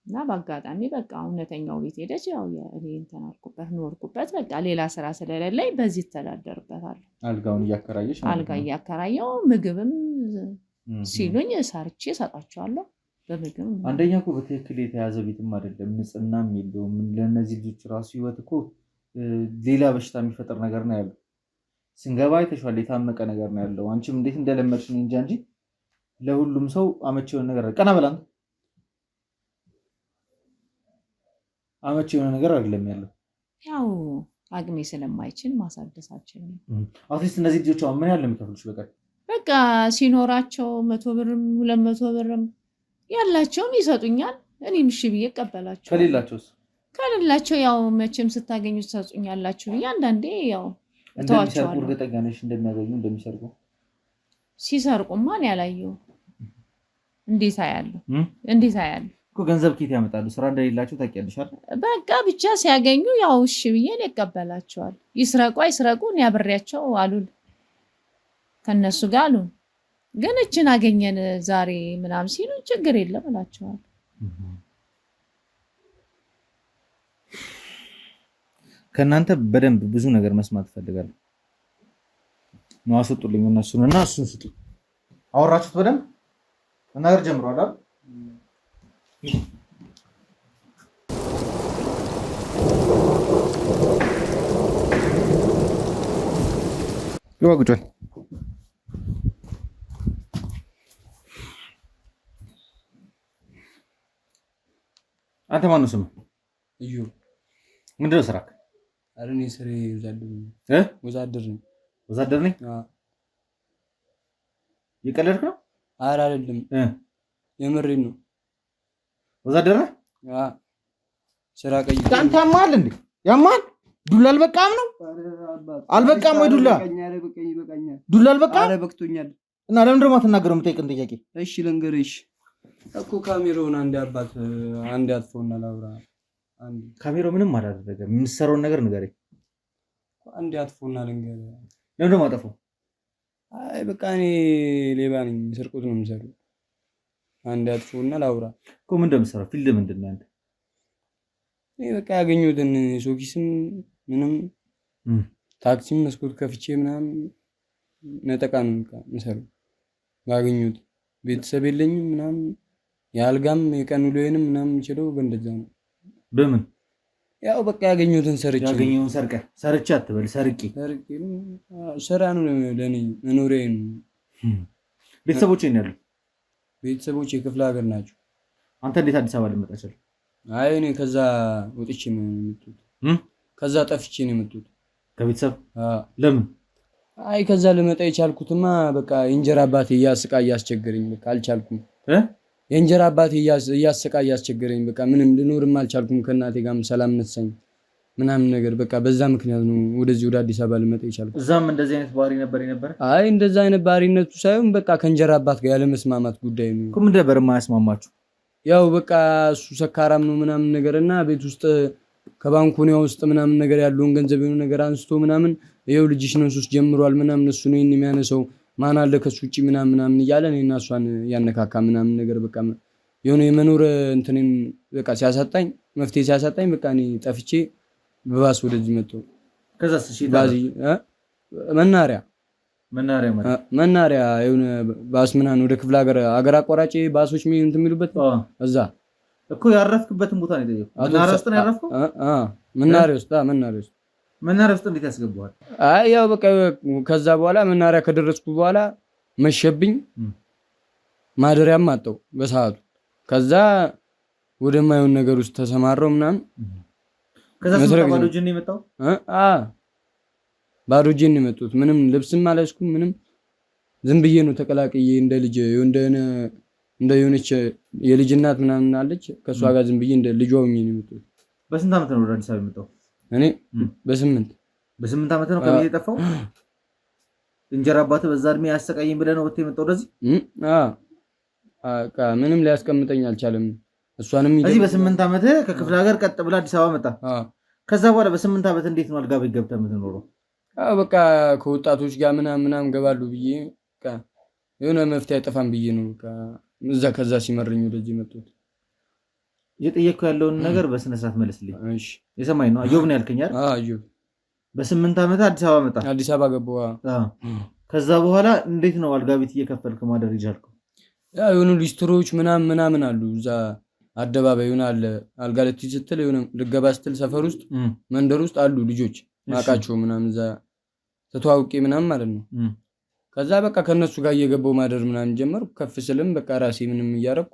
እና በአጋጣሚ በቃ እውነተኛው ቤት ሄደች። ያው እኔ እንትን አልኩበት ኖርኩበት። በቃ ሌላ ስራ ስለሌለኝ በዚህ ተዳደርበታለሁ። አልጋውን እያከራየሽ? አልጋ እያከራየው ምግብም ሲሉኝ ሰርቼ እሰጣቸዋለሁ። በምግብ አንደኛ እኮ በትክክል የተያዘ ቤትም አይደለም፣ ንጽህናም የለውም። ለእነዚህ ልጆች ራሱ ህይወት እኮ ሌላ በሽታ የሚፈጠር ነገር ነው ያለው። ስንገባ አይተሽዋል፣ የታመቀ ነገር ነው ያለው። አንቺም እንዴት እንደለመድሽ ነው እንጂ ለሁሉም ሰው አመቺ የሆነ ነገር ቀና በላ አመቺ የሆነ ነገር አይደለም ያለው። ያው አቅሜ ስለማይችል ማሳደሳችን አትሊስት እነዚህ ልጆች ምን ያህል የሚከፍሉሽ በቃ ሲኖራቸው 100 ብርም 200 ብርም ያላቸውም ይሰጡኛል። እኔም እሺ ብዬ እቀበላቸው። ከሌላቸው ያው መቼም ስታገኙ ትሰጡኛላችሁ ብዬ አንዳንዴ ያው እተዋቸዋለሁ። እርግጠኛ ነሽ እንደሚያገኙ እንደሚሰርቁ? ሲሰርቁማ እኔ አላየሁም። እንዴት አያለሁ እኮ። ገንዘብ ኬት ያመጣሉ? ስራ እንደሌላቸው ታውቂያለሽ አይደል? በቃ ብቻ ሲያገኙ ያው እሺ ብዬ እኔ እቀበላቸዋለሁ። ይስረቁ አይስረቁ እኔ አብሬያቸው አሉን፣ ከነሱ ጋር አሉን። ግን እችን አገኘን ዛሬ ምናምን ሲሉ ችግር የለም እላቸዋለሁ። ከእናንተ በደንብ ብዙ ነገር መስማት እፈልጋለሁ። ነው አስወጡልኝ እነሱን እና እሱን ስጡ። አወራችሁት በደንብ መናገር ጀምሯል አይደል? ይወጉጆል አንተ ማን ነው ስምህ? እዩ። ምንድን ነው ስራክ? እኔ ስሬ ወዛደር ነኝ። ወዛደር ነኝ? የቀለድክ ነው? ኧረ አይደለም፣ የምሬን ነው። ወዛደር ነህ? ስራ ቀይ አንተ ያማል እንዴ? ያማል ዱላ አልበቃም ነው አልበቃም ወይ ዱላ ዱላ አልበቃም? ኧረ በቅቶኛል። እና ለምን ደግሞ አትናገረው? የምጠይቅን ጥያቄ እሺ ልንገርሽ እኮ ካሜራውን አንድ አባት አንድ አጥፎና ላውራ። አንድ ካሜራው ምንም አላደረገም። የምትሰራውን ነገር ንገረኝ። አንድ አጥፎና ልንገር። ለምን ደግሞ አጠፋው? አይ በቃ እኔ ሌባ ነኝ፣ ስርቆት ነው የምሰራው። አንድ አጥፎና ላውራ እኮ ምን እንደምትሰራው ፊልድ ምንድን ነው አንተ? እኔ በቃ ያገኘሁትን ሶኪስም ምንም ታክሲም መስኮት ከፍቼ ምናምን ነጠቃ ነው በቃ የምሰራው። ባገኘሁት ቤተሰብ የለኝም ምናምን የአልጋም የቀን ውሎዬንም ምናምን የምችለው በእንደዛ ነው። በምን ያው በቃ ያገኘሁትን ሰርቼ ያገኘውን ሰርቼ አትበል፣ ሰርቄ ስራ ነው ለእኔ መኖሪያዬ ነው። ቤተሰቦቼ ነው ያሉት? ቤተሰቦቼ የክፍለ ሀገር ናቸው። አንተ እንዴት አዲስ አበባ ልመጣ ቻልክ? አይ እኔ ከዛ ወጥቼ ነው የመጡት። ከዛ ጠፍቼ ነው የመጡት ከቤተሰብ። ለምን? አይ ከዛ ልመጣ የቻልኩትማ በቃ የእንጀራ አባቴ እያስቸገረኝ በቃ አልቻልኩም። የእንጀራ አባቴ እያስቸገረኝ በቃ ምንም ልኖርም አልቻልኩም። ከእናቴ ጋርም ሰላም ነሳኝ ምናምን ነገር በቃ በዛ ምክንያት ነው ወደዚህ ወደ አዲስ አበባ ልመጣ የቻልኩት። እዛም እንደዚህ አይነት ባህሪ ነበር? አይ እንደዛ አይነት ባህሪነቱ ሳይሆን በቃ ከእንጀራ አባት ጋር ያለ መስማማት ጉዳይ ነው። ምን ነበር የማያስማማችሁ? ያው በቃ እሱ ሰካራም ነው ምናምን ነገርና ቤት ውስጥ ከባንኩኒያ ውስጥ ምናምን ነገር ያለውን ገንዘብ የሆነ ነገር አንስቶ ምናምን ይኸው ልጅሽ ነው ሱስ ጀምሯል ምናምን እሱ ነው የሚያነሳው ማን አለ ከሱ ውጪ ምናምን እያለ እኔና እሷን ያነካካ ምናምን ነገር በቃ የሆነ የመኖር እንትኔን በቃ ሲያሳጣኝ መፍትሄ ሲያሳጣኝ በቃ እኔ ጠፍቼ በባስ ወደዚህ መጣሁ። ከዛስ እሺ መናሪያ የሆነ ባስ ምናምን ወደ ክፍለ ሀገር አቋራጭ ባሶች እንትን የሚሉበት እዛ እኮ ያረፍክበትን ቦታ ነው የጠየኩት። መናሪያ ውስጥ ነው ያረፍከው? መናሪያ ውስጥ እንዴት ያስገባዋል? አይ ያው በቃ ከዛ በኋላ መናሪያ ከደረስኩ በኋላ መሸብኝ፣ ማደሪያም አጣሁ በሰዓቱ። ከዛ ወደማይሆን ነገር ውስጥ ተሰማራው ምናምን። ከዛ ባዶ እጄን ነው የመጣው? ባዶ እጄን ነው የመጣሁት። ምንም ልብስም አልያዝኩም ምንም። ዝም ብዬ ነው ተቀላቅዬ እንደ ልጅ እንደ የሆነች የልጅ እናት ምናምን አለች ከሷ ጋር ዝም ብዬ እንደ ልጇ ሆኜ ነው የመጣሁት። በስንት ዓመት ነው ወደ አዲስ አበባ የመጣው? እኔ በ8 ዓመት ነው ከቤት የጠፋው። እንጀራ አባትህ በዛ እድሜ ያሰቃየኝ ብለህ ነው ወጥተህ የመጣው ወደዚህ? ምንም ሊያስቀምጠኝ አልቻለም። እሷንም እዚህ በ8 ዓመት ከክፍለ ሀገር ቀጥ ብለህ አዲስ አበባ መጣ። ከዛ በኋላ በ8 ዓመት እንዴት ነው አልጋ ቤት ገብተህ የምትኖረው? በቃ ከወጣቶች ጋር ምናምን ገባሉ ብዬ የሆነ መፍትሄ አይጠፋም ብዬ ነው እዛ ከዛ ሲመረኝ ወደዚህ መጣሁት። እየጠየቅኩ ያለውን ነገር በስነ ስርዓት መልስልኝ። እሺ የሰማኝ ነው። አዮብ ነው ያልከኝ አይደል? አዮብ በ8 ዓመት አዲስ አበባ መጣ። አዲስ አበባ ገባሁ። ከዛ በኋላ እንዴት ነው አልጋ ቤት እየከፈልክ ማደር ይቻልከው? ያው የሆኑ ሊስትሮች ምናምን አሉ እዛ አደባባይ የሆነ አለ አልጋ ልትይዝ ስትል የሆነ ልገባ ስትል ሰፈር ውስጥ መንደር ውስጥ አሉ ልጆች ማቃቸው ምናምን እዛ ተተዋውቄ ምናምን ማለት ነው። ከዛ በቃ ከነሱ ጋር እየገባው ማደር ምናምን ጀመርኩ። ከፍ ስልም በቃ ራሴ ምንም እያረኩ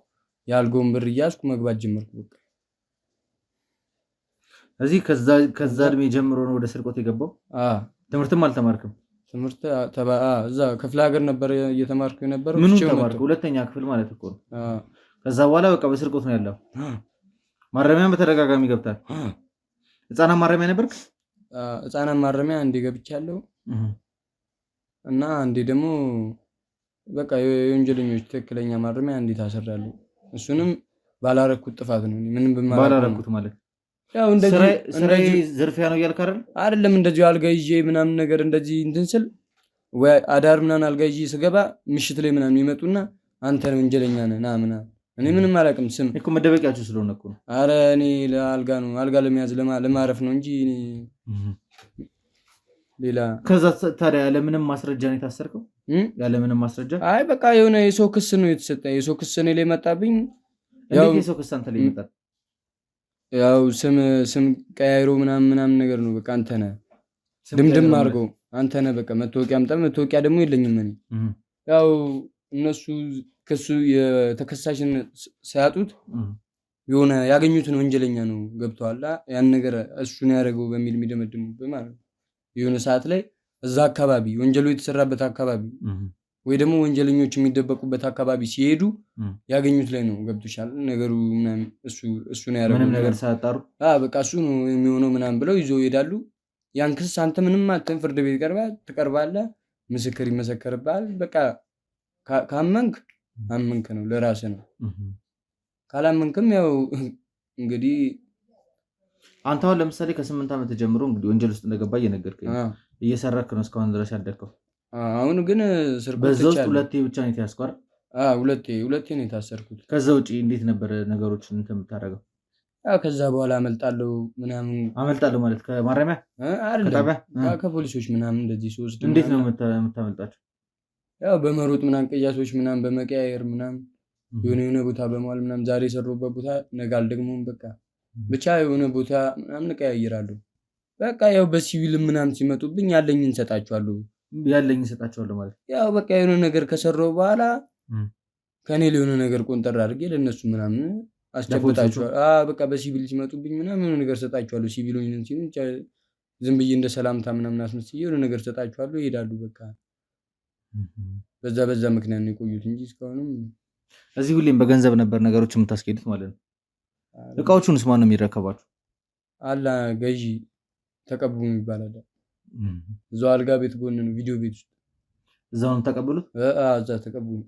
የአልጋውን ብር እያዝኩ መግባት ጀመርኩ። በቃ እዚህ ከዛ እድሜ ጀምሮ ነው ወደ ስርቆት የገባው? ትምህርትም አልተማርክም? ትምህርት እዛ ክፍለ ሀገር ነበር እየተማርኩ የነበረው። ምኑን ተማርክ? ሁለተኛ ክፍል ማለት እኮ ነው። ከዛ በኋላ በቃ በስርቆት ነው ያለው። ማረሚያም በተደጋጋሚ ገብታል። ህፃናት ማረሚያ ነበርክ? ህፃናት ማረሚያ አንዴ ገብቻለሁ እና አንዴ ደግሞ በቃ የወንጀለኞች ትክክለኛ ማረሚያ አንዴ ታሰራለሁ። እሱንም ባላረኩት ጥፋት ነው። ምንም ባላረኩት ማለት ያው እንደዚህ ዝርፊያ ነው እያልክ አይደለም። እንደዚህ አልጋ ይዤ ምናምን ነገር እንደዚህ እንትን ስል ወይ አዳር ምናምን አልጋ ይዤ ስገባ ምሽት ላይ ምናምን ይመጡና አንተ ነው ወንጀለኛ ነህ ና ምናምን። እኔ ምንም አላውቅም። ስም እኮ መደበቂያችሁ ስለሆነ እኮ ነው። ኧረ እኔ ለአልጋ ነው አልጋ ለመያዝ ለማረፍ ነው እንጂ እኔ ሌላ። ከዛ ታዲያ ያለምንም ማስረጃ ነው የታሰርከው? ያለምንም ማስረጃ? አይ በቃ የሆነ የሰው ክስ ነው የተሰጠኝ። የሰው ክስ እኔ ላይ መጣብኝ። ያው የሰው ክስ አንተ ላይ መጣ? ያው ስም ቀያይሮ ምናምን ነገር ነው። በቃ አንተ ነህ ድምድም አድርገው አንተ ነህ በቃ መታወቂያ አምጣ። መታወቂያ ደግሞ የለኝም እኔ። ያው እነሱ ክሱ የተከሳሽን ሳያጡት የሆነ ያገኙትን ወንጀለኛ ነው ገብተዋል ያን ነገር እሱን ያደረገው በሚል የሚደመድሙበት ማለት ነው። የሆነ ሰዓት ላይ እዛ አካባቢ ወንጀሉ የተሰራበት አካባቢ ወይ ደግሞ ወንጀለኞች የሚደበቁበት አካባቢ ሲሄዱ ያገኙት ላይ ነው ገብቶሻል ነገሩ ምናምን እሱ ነው ያደረገው። ምንም ነገር ሳያጣሩ በቃ እሱ ነው የሚሆነው ምናምን ብለው ይዘው ይሄዳሉ። ያን ክስ አንተ ምንም አትም ፍርድ ቤት ትቀርባለህ፣ ምስክር ይመሰከርብሃል። በቃ ካመንክ አመንክ ነው፣ ለራስህ ነው። ካላመንክም ያው እንግዲህ አንተ አሁን ለምሳሌ ከ8 ዓመት ጀምሮ እንግዲህ ወንጀል ውስጥ እንደገባ እየነገርከኝ እየሰራክ ነው እስካሁን ድረስ ያደርከው። አሁን ግን በዛው ውስጥ ሁለቴ ብቻ ነው የተያዝከው? ሁለቴ ነው የታሰርኩት። ከዛ ውጪ እንዴት ነበር ነገሮችን እንትን የምታደርገው? ከዛ በኋላ አመልጣለሁ ምናምን። አመልጣለሁ ማለት ከማረሚያ አይደለም፣ ከፖሊሶች ምናምን እንደዚህ ሶስት። እንዴት ነው የምታመልጣቸው? ያው በመሮጥ ምናምን ቅያሶች ምናምን በመቀያየር ምናምን የሆነ ቦታ በመዋል ምናምን ዛሬ የሰሩበት ቦታ ነገ አልደግሞም። በቃ ብቻ የሆነ ቦታ ምናምን እቀያይራለሁ። በቃ ያው በሲቪል ምናምን ሲመጡብኝ ያለኝን እሰጣቸዋለሁ። ማለት ያው በቃ የሆነ ነገር ከሰራው በኋላ ከኔ የሆነ ነገር ቆንጠር አድርጌ ለነሱ ምናምን አስጨብጣቸዋለሁ። በቃ በሲቪል ሲመጡብኝ ምናምን የሆነ ነገር እሰጣቸዋለሁ። ሲቪሎች ሲሉ ዝም ብዬ እንደ ሰላምታ ምናምን አስመስዬ የሆነ ነገር እሰጣቸዋለሁ፣ ይሄዳሉ። በቃ በዛ ምክንያት ነው የቆዩት እንጂ እስካሁንም እዚህ ሁሌም በገንዘብ ነበር ነገሮች የምታስኬዱት ማለት ነው። እቃዎቹንስ ማን ነው የሚረከባችሁ? አላ ገዢ ተቀብሉ ይባላል። እዛው አልጋ ቤት ጎን ነው፣ ቪዲዮ ቤት ውስጥ እዛው ነው ተቀብሉት። እዛ ተቀብሉ።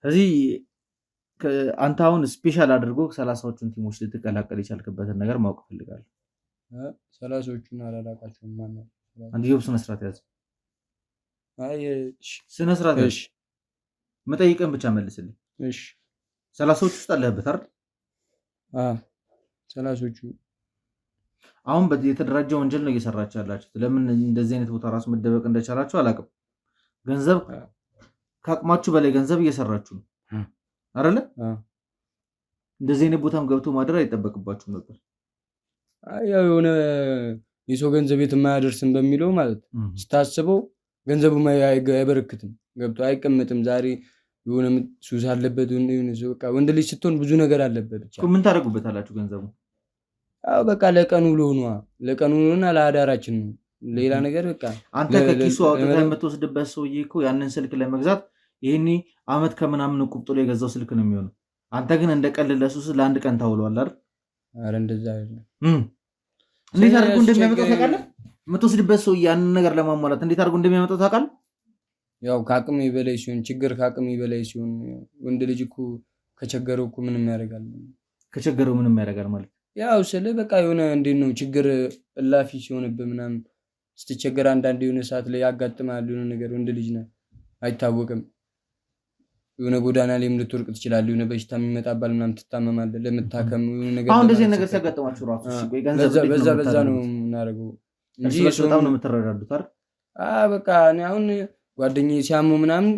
ስለዚህ አንተ አሁን ስፔሻል አድርጎ 30ዎቹን ቲሞች ልትቀላቀል የቻልክበትን ነገር ማወቅ ፈልጋለሁ። 30ዎቹን አላላቃቸውም። ማን ነው አንድ ጆብ ስነ ስርዓት ያዝ። ስነ ስርዓት ያዝ። መጠይቀን ብቻ መልስልኝ። እሺ 30ዎቹ ውስጥ አለህበት አይደል? 30ዎቹ አሁን የተደራጀ ወንጀል ነው እየሰራችሁ ያላችሁት። ለምን እንደዚህ አይነት ቦታ ራሱ መደበቅ እንደቻላችሁ አላውቅም። ገንዘብ ከአቅማችሁ በላይ ገንዘብ እየሰራችሁ ነው አይደለ? እንደዚህ አይነት ቦታም ገብቶ ማደር አይጠበቅባችሁም ነበር። ያው የሆነ የሰው ገንዘብ የት የማያደርስም በሚለው ማለት ስታስበው ገንዘቡ አይበረክትም፣ ገብቶ አይቀመጥም። ዛሬ የሆነ ሱስ አለበት፣ በቃ ወንድ ልጅ ስትሆን ብዙ ነገር አለበት። ብቻ ምን ታደርጉበታላችሁ ገንዘቡ? በቃ ለቀኑ ውሎና ለአዳራችን ነው። ሌላ ነገር በቃ አንተ ከኪሱ አውጥተህ የምትወስድበት ሰውዬ እኮ ያንን ስልክ ለመግዛት ይሄኔ አመት ከምናምን ቁብጥሎ የገዛው ስልክ ነው የሚሆነው። አንተ ግን እንደቀልድ ለሱስ ለአንድ ቀን ታውለዋል አይደል? ኧረ እንደዛ አይደለም። እንዴት አድርጎ እንደሚያመጣው ታውቃለህ? የምትወስድበት ሰውዬ ያንን ነገር ለማሟላት እንዴት አድርጎ እንደሚያመጣው ታውቃለህ? ያው ከአቅም በላይ ሲሆን ችግር ከአቅም በላይ ሲሆን ወንድ ልጅ እኮ ከቸገረው እኮ ምንም ያደርጋል። ከቸገረው ምንም ያደርጋል ማለት ያው ስለ በቃ የሆነ እንዴት ነው ችግር እላፊ ሲሆንብህ ምናምን ስትቸገር አንዳንድ የሆነ ሰዓት ላይ ያጋጥማል የሆነ ነገር። ወንድ ልጅ ነህ አይታወቅም። የሆነ ጎዳና ላይም ልትወርቅ ትችላለህ። የሆነ በሽታ የሚመጣባል ምናምን ትታመማለህ። ለምታከም የሆነ ነገር አሁን እንደዚህ ነገር ሲያጋጥማችሁ ራሱ ወይ ገንዘብ በዛ ነው የምናደርገው እንጂ በጣም ነው የምትረዳዱት አይደል? በቃ እኔ አሁን ጓደኛዬ ሲያሙ ምናምን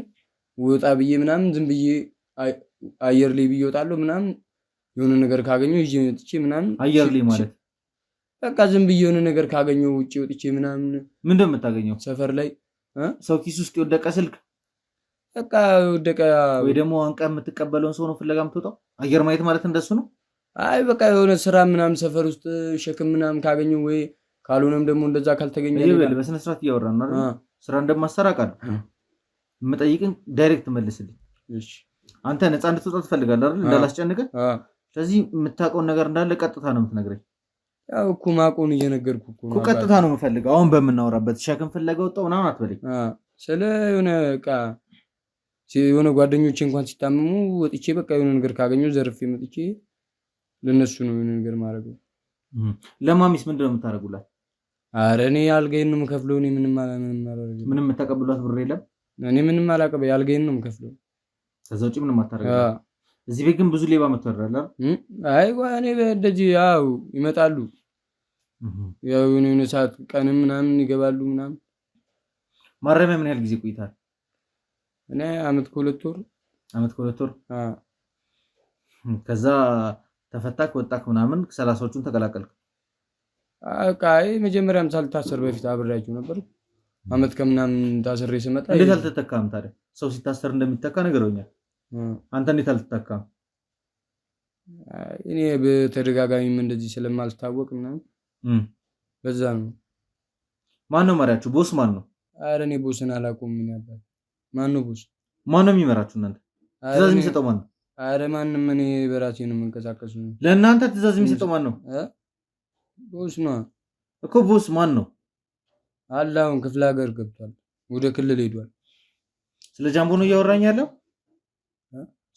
ወጣ ብዬ ምናምን ዝም ብዬ አየር ላይ ብዬ እወጣለሁ ምናምን የሆነ ነገር ካገኘው ይዤ ወጥቼ ምናምን አየር ላይ ማለት በቃ ዝም ብዬ የሆነ ነገር ካገኘው ውጪ ወጥቼ ምናምን ምንድን ነው የምታገኘው? ሰፈር ላይ ሰው ኪስ ውስጥ የወደቀ ስልክ በቃ ወደቀ ወይ ደግሞ አንቀህ የምትቀበለውን ሰው ነው ፍለጋ የምትወጣው። አየር ማየት ማለት እንደሱ ነው። አይ በቃ የሆነ ስራ ምናምን ሰፈር ውስጥ ሸክም ምናምን ካገኘው ወይ ካልሆነም ደግሞ እንደዛ ካልተገኘ ይበል። በስነ ስርዓት እያወራን ነው አይደል? ስራ እንደማሰራ ቃል የምጠይቅን ዳይሬክት መልስልኝ። እሺ አንተ ነፃ እንድትወጣ ትፈልጋለህ አይደል? እንዳላስጨንቅህ። ስለዚህ የምታውቀውን ነገር እንዳለ ቀጥታ ነው የምትነግረኝ። ያው እኮ ማቆን እየነገርኩ እኮ ቀጥታ ነው የምፈልገው። አሁን በምናወራበት ሸክም ፍለጋ ወጣው ምናምን አትበለኝ። ስለ የሆነ በቃ የሆነ ጓደኞቼ እንኳን ሲታመሙ ወጥቼ በቃ የሆነ ነገር ካገኘው ዘርፌ መጥቼ ለነሱ ነው የሆነ ነገር ማድረገው። ለማሚስ ምንድን ነው የምታደርጉላት? ኧረ እኔ አልጋዬን ነው የምከፍለው። እኔ ምንም አላደርግም። ምንም የምታቀብሏት ብር የለም? እኔ ምንም አላቀበ አልጋዬን ነው የምከፍለው። ከዛ ውጪ ምንም አታደርግም? እዚህ ቤት ግን ብዙ ሌባ መጥቷል። አይ እኔ እንደዚህ ያው ይመጣሉ። ያው የሆነ ሰዓት ቀንም ምናምን ይገባሉ ምናምን። ማረሚያ ምን ያህል ጊዜ ቆይታል? እኔ አመት ከሁለት ወር። ከዛ ተፈታክ ወጣክ ምናምን 30ዎቹን ተቀላቀልክ? አይ መጀመሪያም ሳልታሰር በፊት አብሬያቸው ነበር። አመት ከምናምን ታስሬ ስመጣ እንዴት አልተተካም ታዲያ? ሰው ሲታሰር እንደሚተካ ነገሮኛል። አንተ እንዴት አልተተካም? እኔ በተደጋጋሚም እንደዚህ ስለማልታወቅ ምናምን በዛ ነው። ማን ነው መሪያችሁ? ቦስ ማን ነው? ኧረ እኔ ቦስን አላውቀውም። ምን ያባል ማን ነው ቦስ? ማን ነው የሚመራችሁ እናንተ? ትዕዛዝ የሚሰጠው ማን ነው? አረ ማንም እኔ በራሴ ነው የምንቀሳቀስ ነው። ለእናንተ ትእዛዝ የሚሰጠው ማን ነው? ቦስ ነው እኮ። ቦስ ማን ነው? አለ አሁን ክፍለ ሀገር ገብቷል፣ ወደ ክልል ሄዷል። ስለ ጃምቦ ነው እያወራኝ ያለው?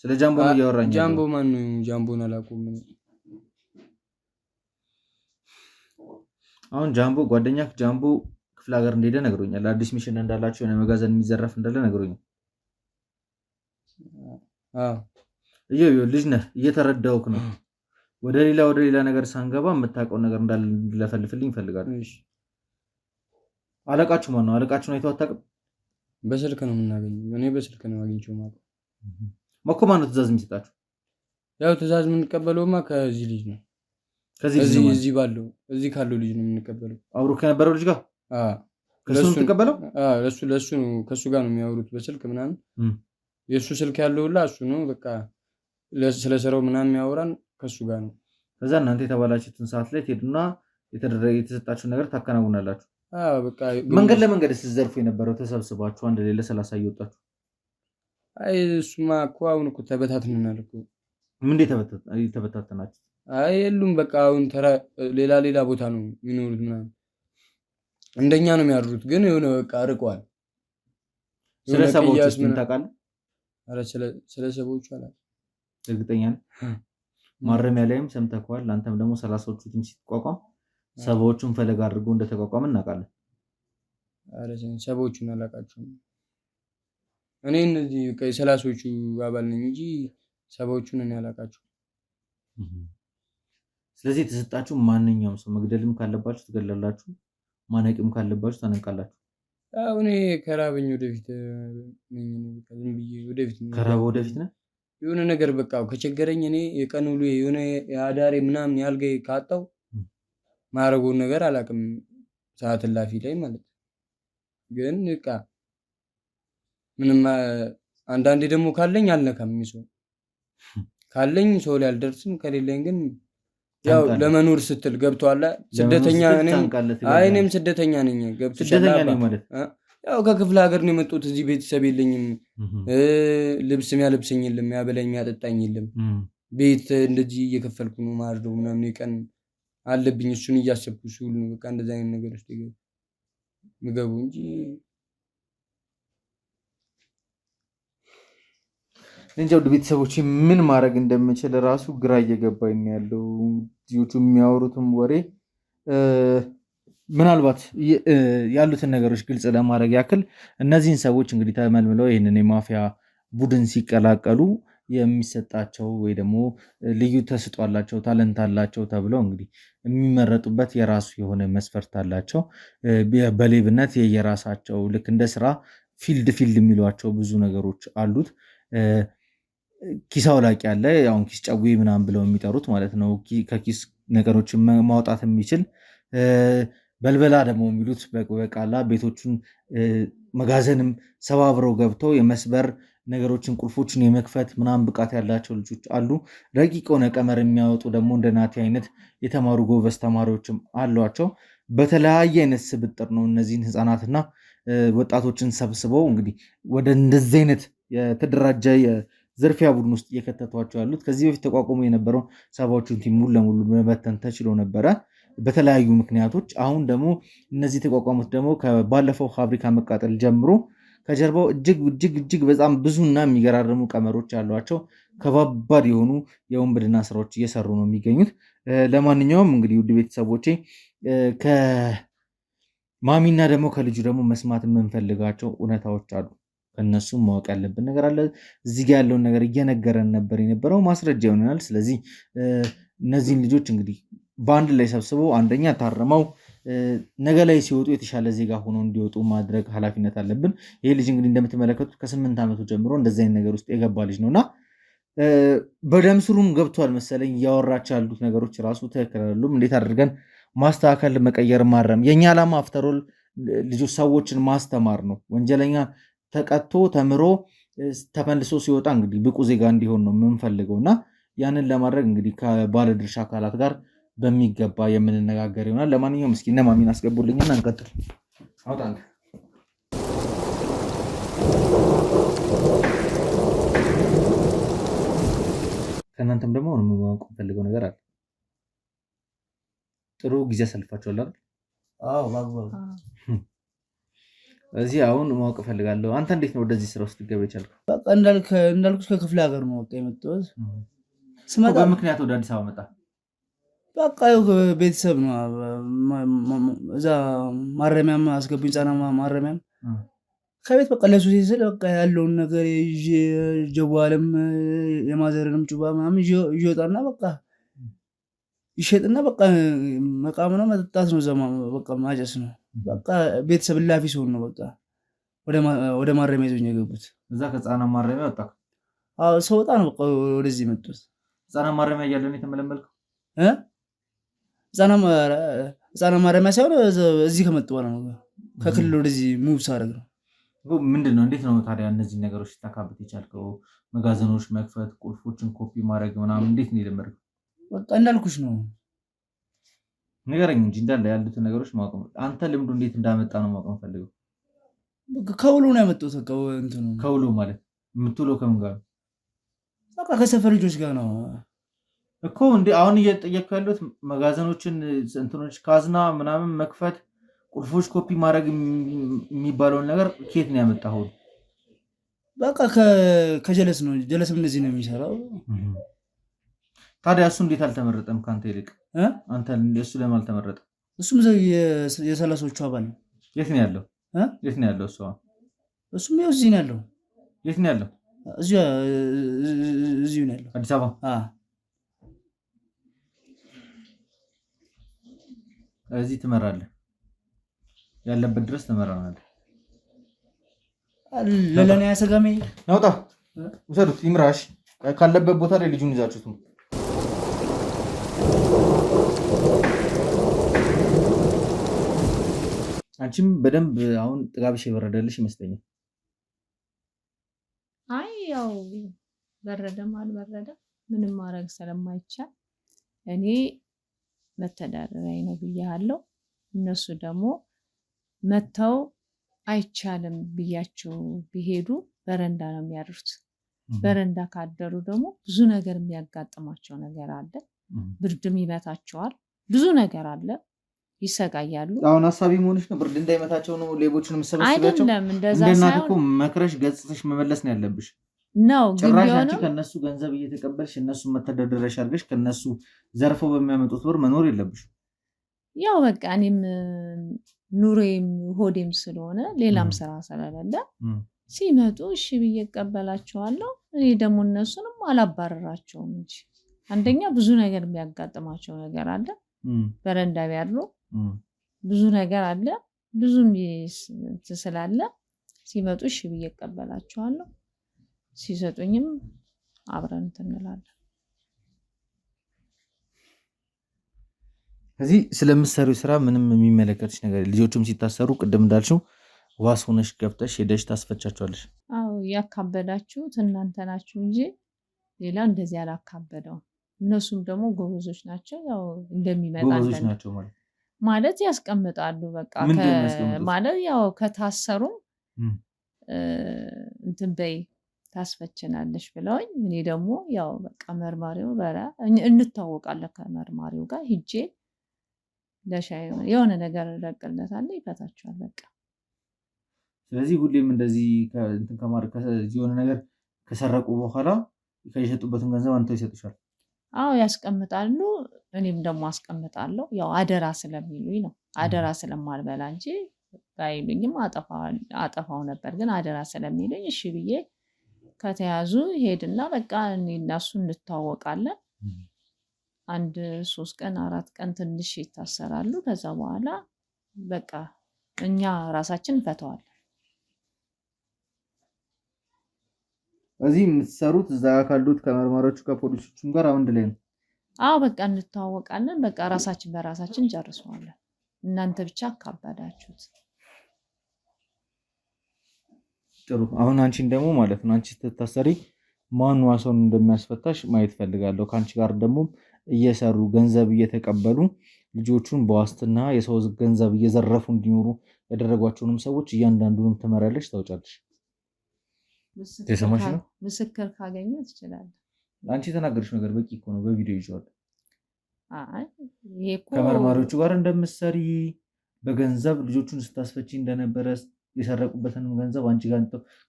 ስለ ጃምቦ ነው እያወራኝ ያለው? ጃምቦ ማን ነው? ጃምቦን አላውቅም። አሁን ጃምቦ ጓደኛክ ጃምቦ ክፍለ ሀገር እንደሄደ ነግሮኛል። አዲስ ሚሽን እንዳላችሁ የሆነ መጋዘን የሚዘረፍ እንዳለ ነግሮኛል። ልጅ ነህ፣ እየተረዳሁህ ነው። ወደ ሌላ ነገር ሳንገባ የምታውቀው ነገር እንዳለ እንድለፈልፍልኝ እፈልጋለሁ። አለቃችሁ ማን ነው? አለቃችሁን አይተኸው አታውቅም? በስልክ ነው የምናገኘው። እኔ በስልክ ነው አግኝቼው ማለት መኮ። ማን ነው ትእዛዝ የሚሰጣችሁ? ያው ትእዛዝ የምንቀበለውማ ከዚህ ልጅ ነው። እዚህ ካለው ልጅ ነው የምንቀበለው። አብሮ ከነበረው ልጅ ጋር ከሱ ነው የምትቀበለው? ለሱ ነው፣ ከሱ ጋር ነው የሚያወሩት በስልክ ምናምን። የሱ ስልክ ያለው ሁላ እሱ ነው። በቃ ስለ ስራው ምናምን የሚያወራን ከሱ ጋር ነው። ከዛ እናንተ የተባላችሁትን ሰዓት ላይ ትሄዱና የተሰጣችሁን ነገር ታከናውናላችሁ። በቃ መንገድ ለመንገድ ስትዘርፉ የነበረው ተሰብስባችሁ አንድ ላይ ለ30 እየወጣችሁ? አይ እሱማ እኮ አሁን እኮ ተበታትነናል እኮ። ምን ተበታተናችሁ? አይ የሉም በቃ አሁን ሌላ ቦታ ነው የሚኖሩት ምናምን። እንደኛ ነው የሚያድሩት፣ ግን የሆነ በቃ ርቀዋል። ስለ ሰቦቹ ምን ታውቃለህ? አረ ስለ ሰቦቹ አላውቅም። እርግጠኛ ነኝ ማረሚያ ላይም ሰምተኸዋል። አንተም ደግሞ 30ዎቹ ቲም ሲቋቋም ሰቦቹን ፈለግ አድርጎ እንደተቋቋመ እናውቃለን። አረ ሰቦቹን አላውቃቸውም እኔ። እነዚህ ከ30ዎቹ አባል ነኝ እንጂ ሰቦቹን እኔ አላውቃቸውም። ስለዚህ የተሰጣችሁ ማንኛውም ሰው መግደልም ካለባችሁ ትገላላችሁ፣ ማነቅም ካለባችሁ ታነቃላችሁ። እኔ ከራበኝ ወደፊት ነኝ። ዝም ብዬ ወደፊት ነኝ። ከራበ ወደፊት ነህ? የሆነ ነገር በቃ ከቸገረኝ እኔ የቀን ውሎ የሆነ የአዳሬ ምናምን ያልገኝ ካጣው ማረጎን ነገር አላውቅም። ሰዓት ላፊ ላይ ማለት ግን በቃ ምንም። አንዳንዴ ደግሞ ካለኝ አልነካም። ካለኝ ሰው ላይ አልደርስም፣ ከሌለኝ ግን ያው ለመኖር ስትል ገብቷል። ስደተኛ እኔም ስደተኛ ነኝ። ገብቶሻል ማለት ያው ከክፍለ ሀገር ነው የመጣሁት። እዚህ ቤተሰብ የለኝም። ልብስ የሚያለብሰኝ የለም፣ የሚያበላኝ የሚያጠጣኝ የለም። ቤት እንደዚህ እየከፈልኩ ነው ማርደው ምናምን የቀን አለብኝ። እሱን እያሰብኩ ስውል ነው በቃ እንደዛ አይነት ነገር ውስጥ ምገቡ እንጂ እንጃ። ውድ ቤተሰቦች ምን ማድረግ እንደምችል ራሱ ግራ እየገባኝ ያለው ልጆቹ የሚያወሩትም ወሬ ምናልባት ያሉትን ነገሮች ግልጽ ለማድረግ ያክል እነዚህን ሰዎች እንግዲህ ተመልምለው ይህንን የማፊያ ቡድን ሲቀላቀሉ የሚሰጣቸው ወይ ደግሞ ልዩ ተሰጥኦ አላቸው፣ ታለንት አላቸው ተብለው እንግዲህ የሚመረጡበት የራሱ የሆነ መስፈርት አላቸው። በሌብነት የየራሳቸው ልክ እንደ ስራ ፊልድ የሚሏቸው ብዙ ነገሮች አሉት። ኪስ አውላቂ አለ፣ አሁን ኪስ ጨዌ ምናምን ብለው የሚጠሩት ማለት ነው። ከኪስ ነገሮችን ማውጣት የሚችል በልበላ ደግሞ የሚሉት በቃላ ቤቶቹን መጋዘንም ሰባብረው ገብተው የመስበር ነገሮችን ቁልፎችን የመክፈት ምናምን ብቃት ያላቸው ልጆች አሉ። ረቂቅ ሆነ ቀመር የሚያወጡ ደግሞ እንደ ናቲ አይነት የተማሩ ጎበዝ ተማሪዎችም አሏቸው። በተለያየ አይነት ስብጥር ነው እነዚህን ህፃናትና ወጣቶችን ሰብስበው እንግዲህ ወደ እንደዚህ አይነት የተደራጀ የዝርፊያ ቡድን ውስጥ እየከተቷቸው ያሉት። ከዚህ በፊት ተቋቁሞ የነበረው ሰባዎቹን ቲም ሙሉ ለሙሉ መበተን ተችሎ ነበረ በተለያዩ ምክንያቶች። አሁን ደግሞ እነዚህ የተቋቋሙት ደግሞ ከባለፈው ፋብሪካ መቃጠል ጀምሮ ከጀርባው እጅግ በጣም ብዙና የሚገራርሙ ቀመሮች ያሏቸው ከባባድ የሆኑ የወንብድና ስራዎች እየሰሩ ነው የሚገኙት። ለማንኛውም እንግዲህ ውድ ቤተሰቦቼ ከማሚና ደግሞ ከልጁ ደግሞ መስማት የምንፈልጋቸው እውነታዎች አሉ። ከነሱም ማወቅ ያለብን ነገር አለ። እዚህ ጋር ያለውን ነገር እየነገረን ነበር የነበረው፣ ማስረጃ ይሆናል። ስለዚህ እነዚህን ልጆች እንግዲህ በአንድ ላይ ሰብስበው አንደኛ ታርመው ነገ ላይ ሲወጡ የተሻለ ዜጋ ሆኖ እንዲወጡ ማድረግ ኃላፊነት አለብን። ይሄ ልጅ እንግዲህ እንደምትመለከቱት ከ8 ዓመቱ ጀምሮ እንደዚህ አይነት ነገር ውስጥ የገባ ልጅ ነውና በደም ስሩም ገብቷል መሰለኝ። እያወራቸው ያሉት ነገሮች ራሱ ትክክል አይደሉም። እንዴት አድርገን ማስተካከል፣ መቀየር፣ ማረም የኛ ዓላማ አፍተሮል ልጆች ሰዎችን ማስተማር ነው። ወንጀለኛ ተቀጥቶ ተምሮ ተመልሶ ሲወጣ እንግዲህ ብቁ ዜጋ እንዲሆን ነው የምንፈልገው እና ያንን ለማድረግ እንግዲህ ከባለድርሻ አካላት ጋር በሚገባ የምንነጋገር ይሆናል። ለማንኛውም እስኪ እነ ማሚን አስገቡልኝና እንቀጥል። አውጣንተ ከእናንተም ደግሞ አሁን ማወቅ ፈልገው ነገር አለ። ጥሩ ጊዜ አሳልፋችኋል አይደል? አዎ ባግባቡ። እዚህ አሁን ማወቅ ፈልጋለሁ አንተ እንዴት ነው ወደዚህ ስራ ውስጥ ልትገባ የቻልከው? በቃ እንዳልኩሽ ከክፍለ ሀገር ነው በቃ የመጣሁት። ስመጣ በምክንያት ወደ አዲስ አበባ መጣ? በቃ ቤተሰብ ነው እዛ ማረሚያም አስገቡኝ፣ ህጻናት ማረሚያም ከቤት በቃ ለሱ ሲል በቃ ያለውን ነገር ይዤ ጀዋልም የማዘርንም ጩባ ምናምን ይዤ ወጣና በቃ ይሸጥና በቃ መቃም ነው መጠጣት ነው ዘማ በቃ ማጨስ ነው በቃ ቤተሰብ ላፊ ሲሆን ነው በቃ ወደ ማረሚያ ይዞኝ የገቡት። እዛ ከህጻናት ማረሚያ ወጣ? አዎ ሰውጣ ነው በቃ ወደዚህ መጡት። ህጻናት ማረሚያ እያለ ነው የተመለመልከው? ህጻናት ማረሚያ ሳይሆን እዚህ ከመጡ በኋላ ነው ከክልል ወደዚህ ሙቭ ሳደርግ ነው። ምንድን ነው እንዴት ነው ታዲያ እነዚህ ነገሮች ልታካብት የቻልከው? መጋዘኖች መክፈት፣ ቁልፎችን ኮፒ ማድረግ ምናምን እንዴት ነው የለመድከው? በቃ እንዳልኩሽ ነው። ንገረኝ እንጂ እንዳለ ያሉትን ነገሮች ማወቅ ነው። አንተ ልምዱ እንዴት እንዳመጣ ነው ማወቅ የምፈልገው። ከውሎ ነው ያመጣሁት። በቃ እንትኑ ከውሎ ማለት የምትውለው ከምን ጋር ነው? በቃ ከሰፈር ልጆች ጋር ነው እኮ። እንዴ አሁን እየጠየቅኩ ያሉት መጋዘኖችን እንትኖች ካዝና ምናምን መክፈት፣ ቁልፎች ኮፒ ማድረግ የሚባለውን ነገር ከየት ነው ያመጣኸው? በቃ ከጀለስ ነው። ጀለስም እንደዚህ ነው የሚሰራው። ታዲያ እሱ እንዴት አልተመረጠም ካንተ ይልቅ? አንተ እሱ ለምን አልተመረጠ? እሱም የሰላሶቹ አባል ነው። የት ነው ያለው? የት ነው ያለው እሱ? እሱም ያው እዚህ ነው ያለው። የት ነው ያለው? እዚሁ ነው ያለው አዲስ አበባ። እዚህ ትመራለህ፣ ያለበት ድረስ ትመራናለህ። ለለኔ ያሰጋሜ ናውጣ ውሰዱት፣ ይምራሽ ካለበት ቦታ ላይ ልጁን ይዛችሁት ነው። አንቺም በደንብ አሁን ጥጋብሽ የበረደልሽ ይመስለኛል። አይ ያው በረደም አልበረደም ምንም ማድረግ ስለማይቻል እኔ መተዳደሪያ ነው ብያለሁ። እነሱ ደግሞ መተው አይቻልም ብያቸው ቢሄዱ በረንዳ ነው የሚያድሩት። በረንዳ ካደሩ ደግሞ ብዙ ነገር የሚያጋጥማቸው ነገር አለ። ብርድም ይመታቸዋል፣ ብዙ ነገር አለ፣ ይሰቃያሉ። አሁን ሀሳቢ መሆንሽ ነው ብርድ እንዳይመታቸው ነው ሌቦችን መሰበሰባቸው አይደለም። እንደዛ ሳይሆን እኮ መክረሽ ገጽተሽ መመለስ ነው ያለብሽ ነው። ግን ቢሆንም ከነሱ ገንዘብ እየተቀበልሽ እነሱ መተዳደሪያሽ አድርገሽ ከነሱ ዘርፈው በሚያመጡት ብር መኖር የለብሽ። ያው በቃ እኔም ኑሬም ሆዴም ስለሆነ ሌላም ስራ ስለሌለ ሲመጡ እሺ ብዬ እቀበላቸዋለሁ። እኔ ደግሞ እነሱንም አላባረራቸውም እንጂ አንደኛ ብዙ ነገር የሚያጋጥማቸው ነገር አለ። በረንዳ ቢያድሩ ብዙ ነገር አለ። ብዙም ስላለ ሲመጡ እሺ ብዬ እቀበላቸዋለሁ። ሲሰጡኝም አብረን እንላለን። ከዚህ ስለምትሰሪው ስራ ምንም የሚመለከትሽ ነገር ልጆቹም ሲታሰሩ ቅድም እንዳልሽው ዋስ ሆነሽ ገብተሽ ሄደሽ ታስፈቻቸዋለሽ። አዎ ያካበዳችሁት እናንተ ናችሁ እንጂ ሌላ እንደዚህ አላካበደውም። እነሱም ደግሞ ጎበዞች ናቸው። ያው እንደሚመጣ ናቸው ማለት ያስቀምጣሉ። በቃ ማለት ያው ከታሰሩ እንትን በይ ታስፈችናለሽ ብለውኝ እኔ ደግሞ ያው በቃ መርማሪው እንታወቃለን ከመርማሪው ጋር ሂጄ ለሻይ የሆነ ነገር ረቅለታለሁ፣ ይፈታቸዋል በቃ። ስለዚህ ሁሌም እንደዚህ እንትን የሆነ ነገር ከሰረቁ በኋላ ከየሸጡበትን ገንዘብ አንተው ይሰጡሻል? አዎ ያስቀምጣሉ። እኔም ደግሞ አስቀምጣለሁ። ያው አደራ ስለሚሉኝ ነው። አደራ ስለማልበላ እንጂ ባይሉኝም አጠፋው ነበር። ግን አደራ ስለሚሉኝ እሺ ብዬ ከተያዙ ሄድና በቃ እነሱ እንታወቃለን። 1 3 ቀን 4 ቀን ትንሽ ይታሰራሉ። ከዛ በኋላ በቃ እኛ ራሳችን እንፈተዋለን። እዚህ የምትሰሩት እዛ ካሉት ከመርማሪዎቹ ከፖሊሶቹም ጋር አንድ ላይ ነው? አዎ በቃ እንታወቃለን። በቃ ራሳችን በራሳችን ጨርሰዋለን። እናንተ ብቻ አካባዳችሁት። ጥሩ። አሁን አንቺን ደግሞ ማለት ነው አንቺ ስትታሰሪ ማን ዋሰውን እንደሚያስፈታሽ ማየት ፈልጋለሁ። ከአንቺ ጋር ደግሞ እየሰሩ ገንዘብ እየተቀበሉ ልጆቹን በዋስትና የሰው ገንዘብ እየዘረፉ እንዲኖሩ ያደረጓቸውንም ሰዎች እያንዳንዱንም ትመሪያለሽ፣ ታውጫለሽ። ምስክር ካገኘ ትችላለህ። አንቺ የተናገርሽው ነገር በቂ እኮ ነው። በቪዲዮ ይዤዋለሁ። ከመርማሪዎቹ ጋር እንደምትሰሪ በገንዘብ ልጆቹን ስታስፈቺ እንደነበረ የሰረቁበትን ገንዘብ አንቺ ጋር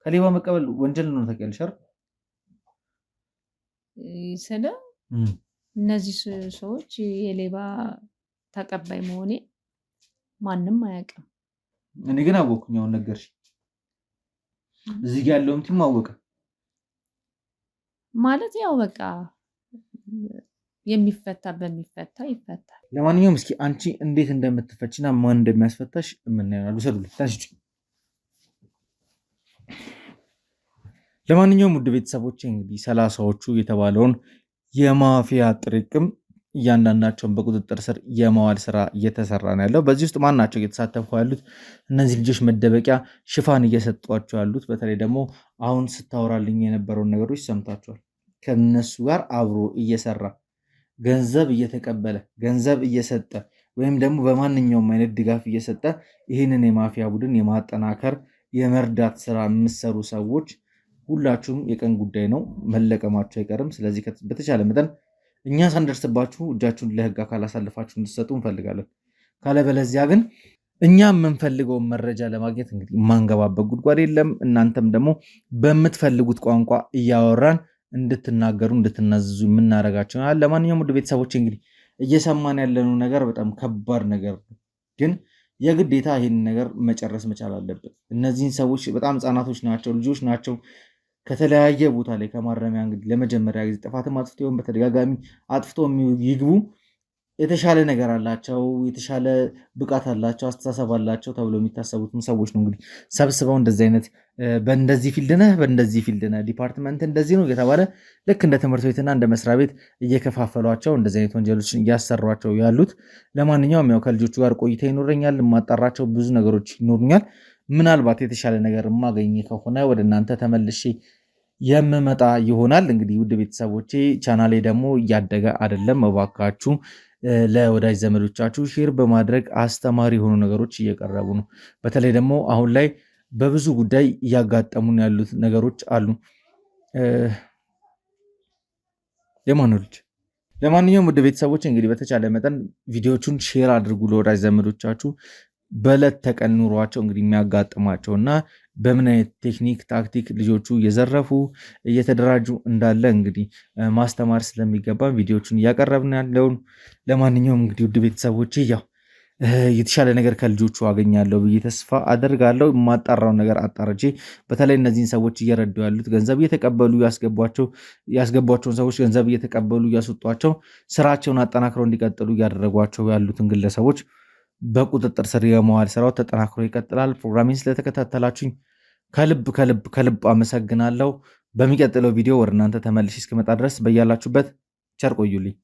ከሌባ መቀበል ወንጀል ነው ታውቂያለሽ አይደል? ስለ እነዚህ ሰዎች የሌባ ተቀባይ መሆኔ ማንም አያውቅም። እኔ ግን አወቅኩኝ። አሁን ነገርሽ። እዚህ ጋር ያለውም ቲም አወቀ ማለት ያው በቃ የሚፈታ በሚፈታ ይፈታል። ለማንኛውም እስኪ አንቺ እንዴት እንደምትፈችና ማን እንደሚያስፈታሽ የምናየው ውሰዱልኝ። ታንሺ። ለማንኛውም ውድ ቤተሰቦች እንግዲህ 30ዎቹ የተባለውን የማፊያ ጥርቅም እያንዳንዳቸውን በቁጥጥር ስር የማዋል ስራ እየተሰራ ነው ያለው። በዚህ ውስጥ ማን ናቸው እየተሳተፉ ያሉት? እነዚህ ልጆች መደበቂያ ሽፋን እየሰጧቸው ያሉት። በተለይ ደግሞ አሁን ስታወራልኝ የነበረውን ነገሮች ሰምታችኋል። ከነሱ ጋር አብሮ እየሰራ ገንዘብ እየተቀበለ ገንዘብ እየሰጠ ወይም ደግሞ በማንኛውም አይነት ድጋፍ እየሰጠ ይህንን የማፊያ ቡድን የማጠናከር የመርዳት ስራ የምትሰሩ ሰዎች ሁላችሁም የቀን ጉዳይ ነው፣ መለቀማችሁ አይቀርም። ስለዚህ በተቻለ መጠን እኛ ሳንደርስባችሁ እጃችሁን ለህግ አካል አሳልፋችሁ እንድትሰጡ እንፈልጋለን። ካለበለዚያ ግን እኛ የምንፈልገውን መረጃ ለማግኘት እንግዲህ የማንገባበት ጉድጓድ የለም። እናንተም ደግሞ በምትፈልጉት ቋንቋ እያወራን እንድትናገሩ እንድትናዘዙ የምናደርጋቸው። ለማንኛውም ውድ ቤተሰቦች እንግዲህ እየሰማን ያለነው ነገር በጣም ከባድ ነገር ግን የግዴታ ይህን ነገር መጨረስ መቻል አለብን። እነዚህን ሰዎች በጣም ህጻናቶች ናቸው፣ ልጆች ናቸው። ከተለያየ ቦታ ላይ ከማረሚያ እንግዲህ ለመጀመሪያ ጊዜ ጥፋትም አጥፍቶ ይሆን በተደጋጋሚ አጥፍቶ ይግቡ የተሻለ ነገር አላቸው፣ የተሻለ ብቃት አላቸው፣ አስተሳሰብ አላቸው ተብሎ የሚታሰቡትን ሰዎች ነው እንግዲህ ሰብስበው እንደዚህ አይነት በእንደዚህ ፊልድ ነህ በእንደዚህ ፊልድ ነህ ዲፓርትመንት እንደዚህ ነው እየተባለ ልክ እንደ ትምህርት ቤትና እንደ መስሪያ ቤት እየከፋፈሏቸው እንደዚህ አይነት ወንጀሎችን እያሰሯቸው ያሉት። ለማንኛውም ያው ከልጆቹ ጋር ቆይታ ይኖረኛል፣ የማጣራቸው ብዙ ነገሮች ይኖሩኛል። ምናልባት የተሻለ ነገር የማገኝ ከሆነ ወደ እናንተ ተመልሼ የምመጣ ይሆናል። እንግዲህ ውድ ቤተሰቦቼ ቻናሌ ደግሞ እያደገ አይደለም፣ እባካችሁ ለወዳጅ ዘመዶቻችሁ ሼር በማድረግ አስተማሪ የሆኑ ነገሮች እየቀረቡ ነው። በተለይ ደግሞ አሁን ላይ በብዙ ጉዳይ እያጋጠሙን ያሉት ነገሮች አሉ። የማኖልጅ ለማንኛውም ውድ ቤተሰቦች እንግዲህ በተቻለ መጠን ቪዲዮቹን ሼር አድርጉ ለወዳጅ ዘመዶቻችሁ። በዕለት ተቀን ኑሯቸው እንግዲህ የሚያጋጥማቸው እና በምን አይነት ቴክኒክ ታክቲክ ልጆቹ እየዘረፉ እየተደራጁ እንዳለ እንግዲህ ማስተማር ስለሚገባ ቪዲዮቹን እያቀረብን ያለውን። ለማንኛውም እንግዲህ ውድ ቤተሰቦች ያው የተሻለ ነገር ከልጆቹ አገኛለሁ ብዬ ተስፋ አደርጋለሁ። የማጣራውን ነገር አጣርቼ በተለይ እነዚህን ሰዎች እየረዱ ያሉት ገንዘብ እየተቀበሉ ያስገቧቸውን ሰዎች ገንዘብ እየተቀበሉ እያስወጧቸው ስራቸውን አጠናክረው እንዲቀጥሉ እያደረጓቸው ያሉትን ግለሰቦች በቁጥጥር ስር የመዋል ስራው ተጠናክሮ ይቀጥላል። ፕሮግራሚንግ ስለተከታተላችሁኝ ከልብ ከልብ ከልብ አመሰግናለሁ። በሚቀጥለው ቪዲዮ ወደ እናንተ ተመልሼ እስክመጣ ድረስ በያላችሁበት ቸር ቆዩልኝ።